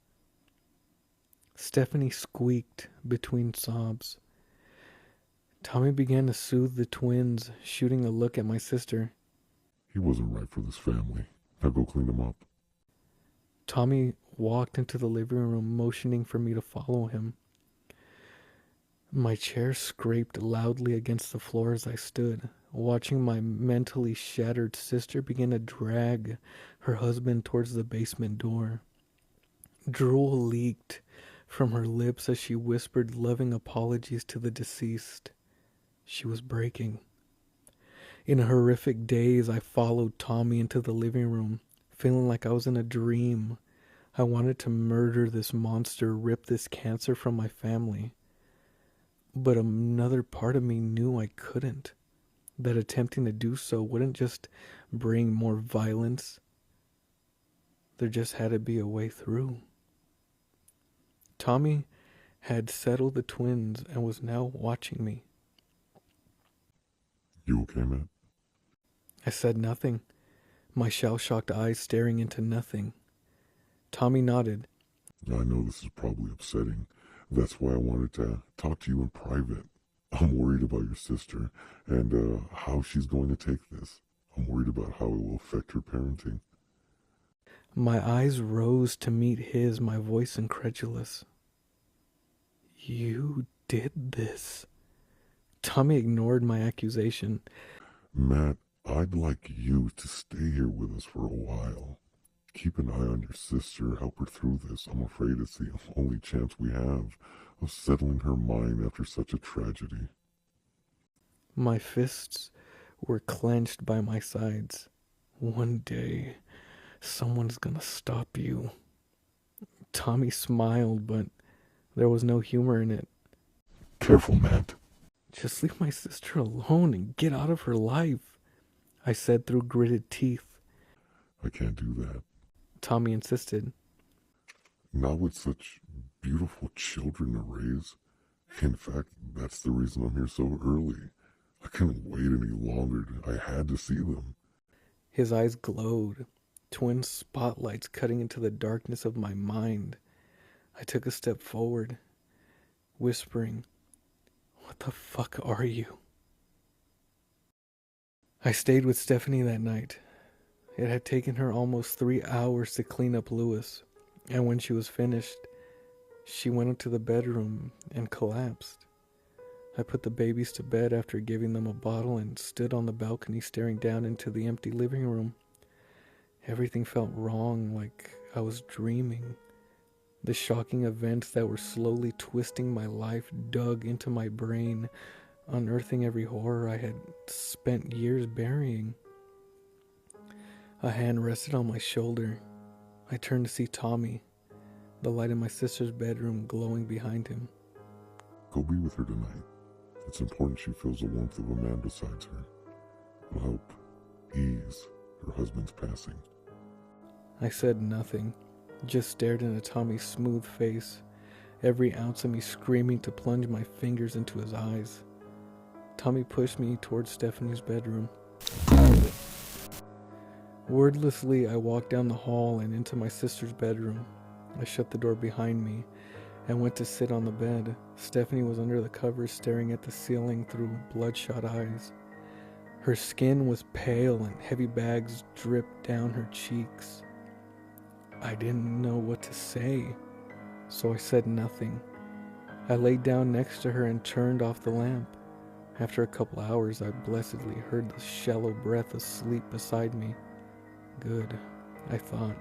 Stephanie squeaked between sobs. Tommy began to soothe the twins, shooting a look at my sister. He wasn't right for this family. Now go clean him up. Tommy walked into the living room, motioning for me to follow him. My chair scraped loudly against the floor as I stood, watching my mentally shattered sister begin to drag her husband towards the basement door. Drool leaked from her lips as she whispered loving apologies to the deceased. She was breaking. In a horrific daze, I followed Tommy into the living room, feeling like I was in a dream. I wanted to murder this monster, rip this cancer from my family. But another part of me knew I couldn't. That attempting to do so wouldn't just bring more violence. There just had to be a way through. Tommy had settled the twins and was now watching me. You okay, Matt? I said nothing, my shell-shocked eyes staring into nothing. Tommy nodded. I know this is probably upsetting. That's why I wanted to talk to you in private. I'm worried about your sister and how she's going to take this. I'm worried about how it will affect her parenting. My eyes rose to meet his, my voice incredulous. You did this? Tommy ignored my accusation. Matt, I'd like you to stay here with us for a while. Keep an eye on your sister, help her through this. I'm afraid it's the only chance we have of settling her mind after such a tragedy. My fists were clenched by my sides. One day, someone's gonna stop you. Tommy smiled, but there was no humor in it. Careful, Matt. Just leave my sister alone and get out of her life, I said through gritted teeth. I can't do that. Tommy insisted. Not with such beautiful children to raise. In fact, that's the reason I'm here so early. I couldn't wait any longer. I had to see them. His eyes glowed, twin spotlights cutting into the darkness of my mind. I took a step forward, whispering, "What the fuck are you?" I stayed with Stephanie that night. It had taken her almost 3 hours to clean up Lewis, and when she was finished, she went into the bedroom and collapsed. I put the babies to bed after giving them a bottle and stood on the balcony staring down into the empty living room. Everything felt wrong, like I was dreaming. The shocking events that were slowly twisting my life dug into my brain, unearthing every horror I had spent years burying. A hand rested on my shoulder. I turned to see Tommy, the light in my sister's bedroom glowing behind him. Go be with her tonight. It's important she feels the warmth of a man besides her. It'll help ease her husband's passing. I said nothing, just stared into Tommy's smooth face, every ounce of me screaming to plunge my fingers into his eyes. Tommy pushed me towards Stephanie's bedroom. Wordlessly, I walked down the hall and into my sister's bedroom. I shut the door behind me and went to sit on the bed. Stephanie was under the covers staring at the ceiling through bloodshot eyes. Her skin was pale and heavy bags dripped down her cheeks. I didn't know what to say, so I said nothing. I laid down next to her and turned off the lamp. After a couple hours, I blessedly heard the shallow breath of sleep beside me. Good, I thought.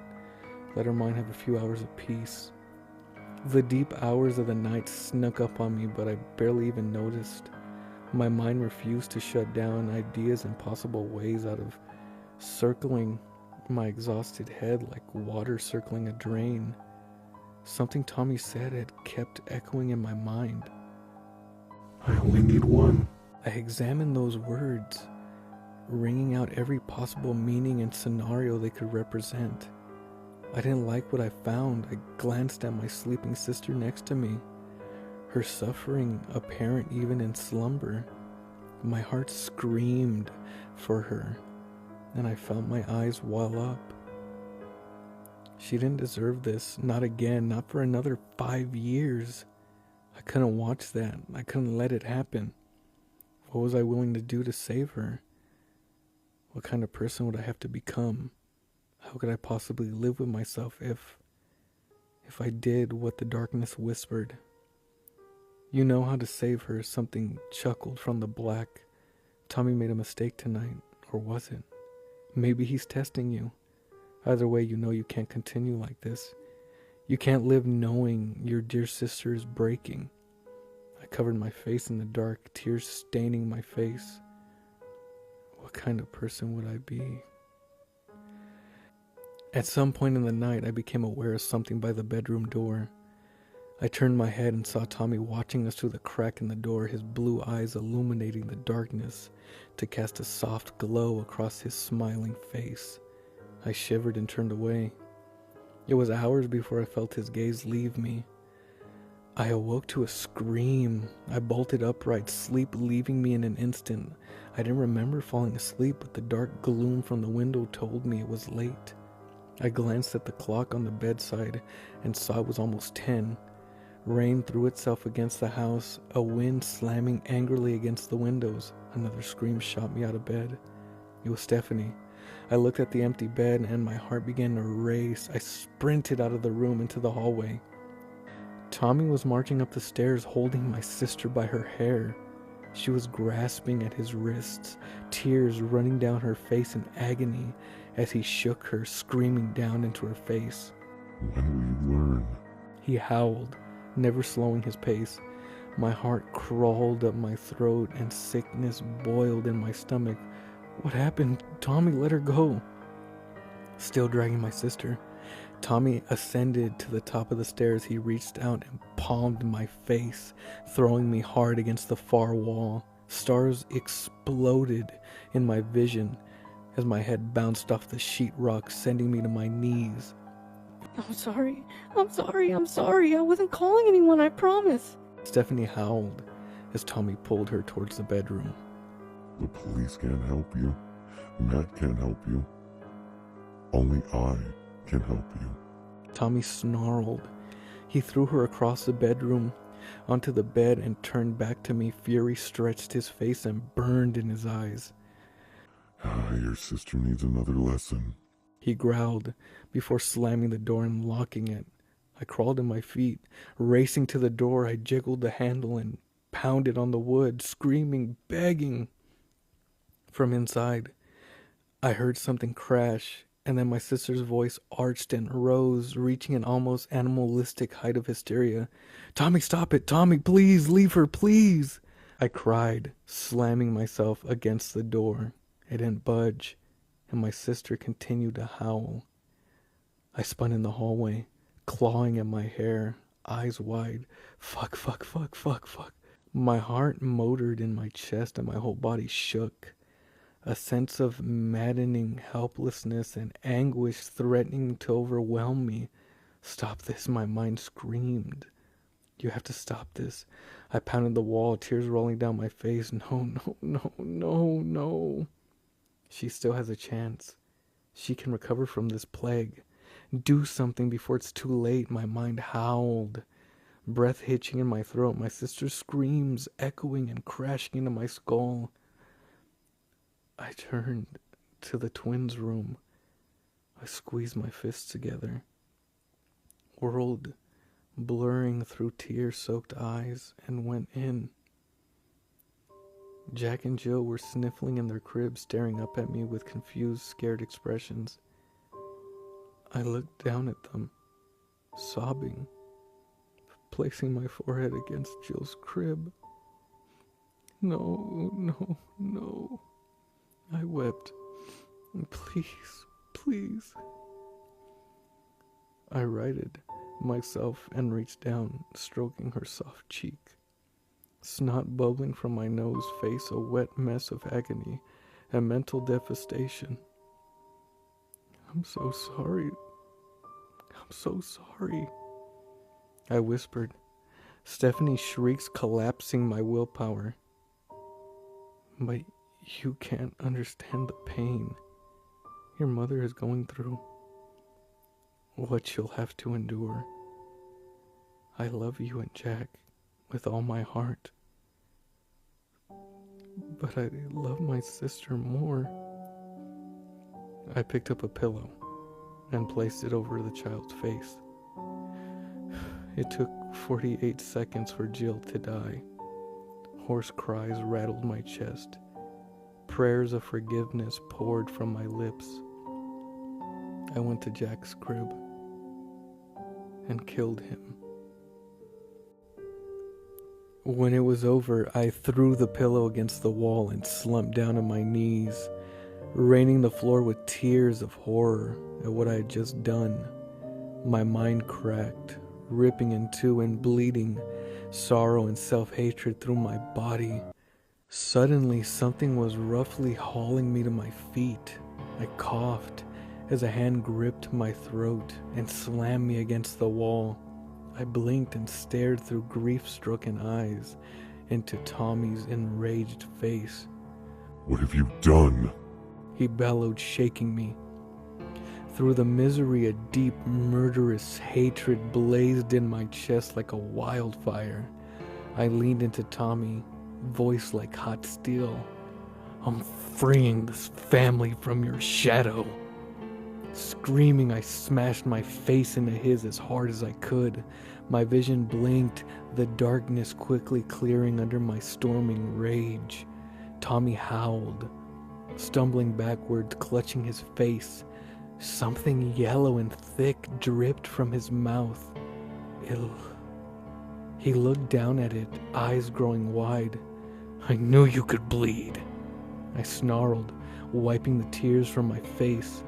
Let her mind have a few hours of peace. The deep hours of the night snuck up on me, but I barely even noticed. My mind refused to shut down, ideas in possible ways out of circling my exhausted head like water circling a drain. Something Tommy said had kept echoing in my mind. I only need one. I examined those words, wringing out every possible meaning and scenario they could represent. I didn't like what I found. I glanced at my sleeping sister next to me, her suffering apparent even in slumber. My heart screamed for her. and I felt my eyes well up. She didn't deserve this, not again, not for another 5 years. I couldn't watch that. I couldn't let it happen. What was I willing to do to save her? What kind of person would I have to become? How could I possibly live with myself if I did what the darkness whispered? You know how to save her, something chuckled from the black. Tommy made a mistake tonight, or was it? Maybe he's testing you. Either way, you know you can't continue like this. You can't live knowing your dear sister is breaking. I covered my face in the dark, tears staining my face. What kind of person would I be? At some point in the night, I became aware of something by the bedroom door. I turned my head and saw Tommy watching us through the crack in the door, his blue eyes illuminating the darkness to cast a soft glow across his smiling face. I shivered and turned away. It was hours before I felt his gaze leave me. I awoke to a scream. I bolted upright, sleep leaving me in an instant. I didn't remember falling asleep, but the dark gloom from the window told me it was late. I glanced at the clock on the bedside and saw it was almost 10. Rain threw itself against the house, a wind slamming angrily against the windows. Another scream shot me out of bed. It was Stephanie. I looked at the empty bed and my heart began to race. I sprinted out of the room into the hallway. Tommy was marching up the stairs holding my sister by her hair. She was grasping at his wrists, tears running down her face in agony as he shook her, screaming down into her face. When will you learn? He howled, never slowing his pace. My heart crawled up my throat and sickness boiled in my stomach. What happened? Tommy, let her go. Still dragging my sister, Tommy ascended to the top of the stairs. He reached out and palmed my face, throwing me hard against the far wall. Stars exploded in my vision as my head bounced off the sheetrock, sending me to my knees. I'm sorry. I wasn't calling anyone, I promise. Stephanie howled as Tommy pulled her towards the bedroom. The police can't help you. Matt can't help you. Only I can help you. Tommy snarled. He threw her across the bedroom onto the bed and turned back to me. Fury stretched his face and burned in his eyes. Your sister needs another lesson. He growled before slamming the door and locking it. I crawled to my feet. Racing to the door, I jiggled the handle and pounded on the wood, screaming, begging. From inside, I heard something crash, and then my sister's voice arched and rose, reaching an almost animalistic height of hysteria. Tommy, stop it! Tommy, please, leave her, please! I cried, slamming myself against the door. It didn't budge, and my sister continued to howl. I spun in the hallway, clawing at my hair, eyes wide. Fuck. My heart motored in my chest and my whole body shook. A sense of maddening helplessness and anguish threatening to overwhelm me. Stop this, my mind screamed. You have to stop this. I pounded the wall, tears rolling down my face. No. She still has a chance. She can recover from this plague. Do something before it's too late. My mind howled, breath hitching in my throat, my sister's screams echoing and crashing into my skull. I turned to the twins' room. I squeezed my fists together, world blurring through tear-soaked eyes, and went in. Jack and Jill were sniffling in their crib, staring up at me with confused, scared expressions. I looked down at them, sobbing, placing my forehead against Jill's crib. No. I wept. Please. I righted myself and reached down, stroking her soft cheek. Snot bubbling from my nose, face a wet mess of agony and mental devastation. I'm so sorry. I whispered. Stephanie's shrieks collapsing my willpower. But you can't understand the pain. your mother is going through, what she'll have to endure. I love you and Jack with all my heart, but I love my sister more. I picked up a pillow and placed it over the child's face. It took 48 seconds for Jill to die. Hoarse cries rattled my chest. Prayers of forgiveness poured from my lips. I went to Jack's crib and killed him. When it was over, I threw the pillow against the wall and slumped down on my knees, raining the floor with tears of horror at what I had just done. My mind cracked, ripping in two and bleeding, sorrow and self-hatred through my body. Suddenly, something was roughly hauling me to my feet. I coughed as a hand gripped my throat and slammed me against the wall. I blinked and stared through grief-stricken eyes into Tommy's enraged face. What have you done? He bellowed, shaking me. Through the misery, a deep, murderous hatred blazed in my chest like a wildfire. I leaned into Tommy, voice like hot steel. I'm freeing this family from your shadow. Screaming, I smashed my face into his as hard as I could. My vision blinked, the darkness quickly clearing under my storming rage. Tommy howled, stumbling backwards, clutching his face. Something yellow and thick dripped from his mouth. He looked down at it, eyes growing wide. I knew you could bleed, I snarled, wiping the tears from my face.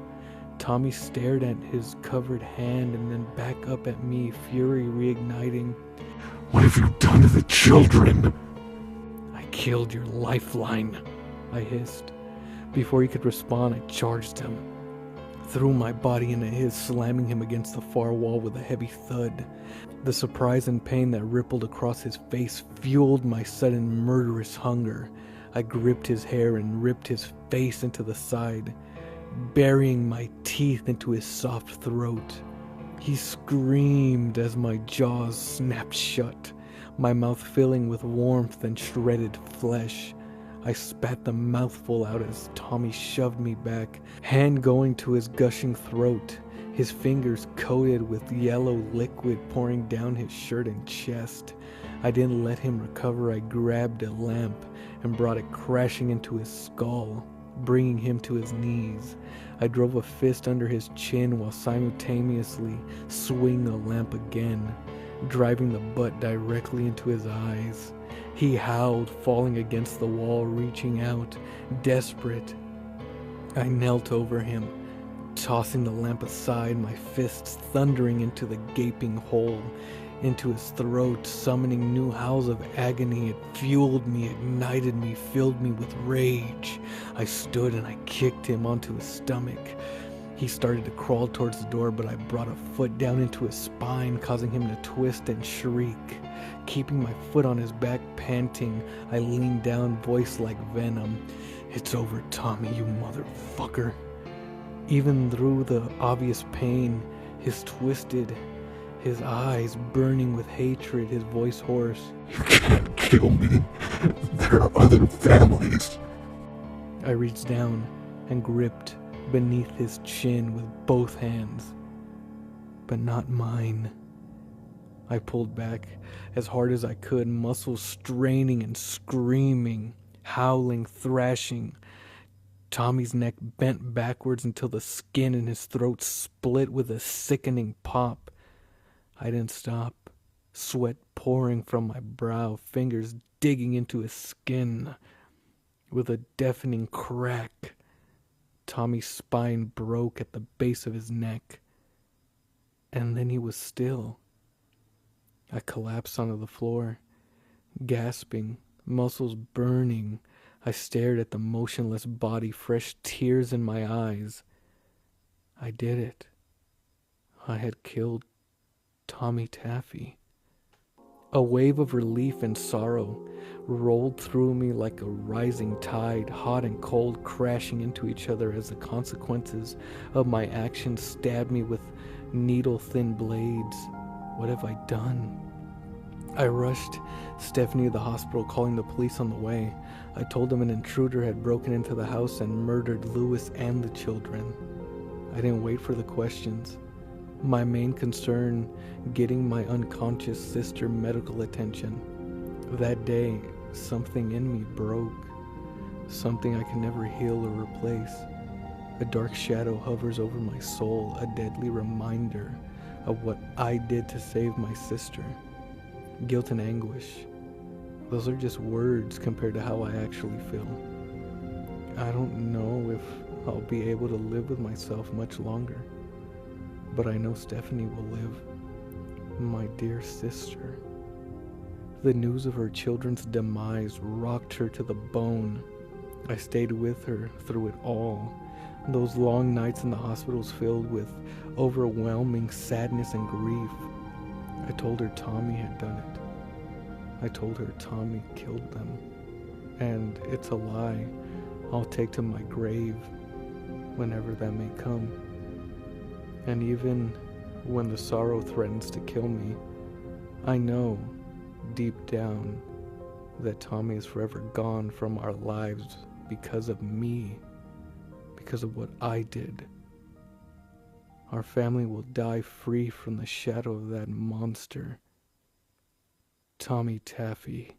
Tommy stared at his covered hand and then back up at me, fury reigniting. What have you done to the children? I killed your lifeline, I hissed. Before he could respond, I charged him, threw my body into his, slamming him against the far wall with a heavy thud. The surprise and pain that rippled across his face fueled my sudden murderous hunger. I gripped his hair and ripped his face into the side, burying my teeth into his soft throat. He screamed as my jaws snapped shut, my mouth filling with warmth and shredded flesh. I spat the mouthful out as Tommy shoved me back, hand going to his gushing throat, his fingers coated with yellow liquid pouring down his shirt and chest. I didn't let him recover. I grabbed a lamp and brought it crashing into his skull, bringing him to his knees. I drove a fist under his chin while simultaneously swinging the lamp again, driving the butt directly into his eyes. He howled, falling against the wall, reaching out, desperate. I knelt over him, tossing the lamp aside, my fists thundering into the gaping hole, into his throat, summoning new howls of agony. It fueled me, ignited me, filled me with rage. I stood and I kicked him onto his stomach. He started to crawl towards the door, but I brought a foot down into his spine, causing him to twist and shriek. Keeping my foot on his back, panting, I leaned down, voice like venom. It's over, Tommy, you motherfucker. Even through the obvious pain, his twisted, his eyes burning with hatred, his voice hoarse. You can't kill me. There are other families. I reached down and gripped beneath his chin with both hands. But not mine. I pulled back as hard as I could, muscles straining and screaming, howling, thrashing. Tommy's neck bent backwards until the skin in his throat split with a sickening pop. I didn't stop, sweat pouring from my brow, fingers digging into his skin. With a deafening crack, Tommy's spine broke at the base of his neck. And then he was still. I collapsed onto the floor, gasping, muscles burning. I stared at the motionless body, fresh tears in my eyes. I did it. I had killed Tommy Taffy. A wave of relief and sorrow rolled through me like a rising tide, hot and cold crashing into each other as the consequences of my actions stabbed me with needle-thin blades. What have I done? I rushed Stephanie to the hospital, calling the police on the way. I told them an intruder had broken into the house and murdered Louis and the children. I didn't wait for the questions. My main concern, getting my unconscious sister medical attention. That day, something in me broke. Something I can never heal or replace. A dark shadow hovers over my soul, a deadly reminder of what I did to save my sister. Guilt and anguish. Those are just words compared to how I actually feel. I don't know if I'll be able to live with myself much longer. But I know Stephanie will live. My dear sister. The news of her children's demise rocked her to the bone. I stayed with her through it all. Those long nights in the hospitals filled with overwhelming sadness and grief. I told her Tommy had done it. I told her Tommy killed them. And it's a lie I'll take to my grave whenever that may come. And even when the sorrow threatens to kill me, I know deep down that Tommy is forever gone from our lives because of me, because of what I did. Our family will die free from the shadow of that monster, Tommy Taffy.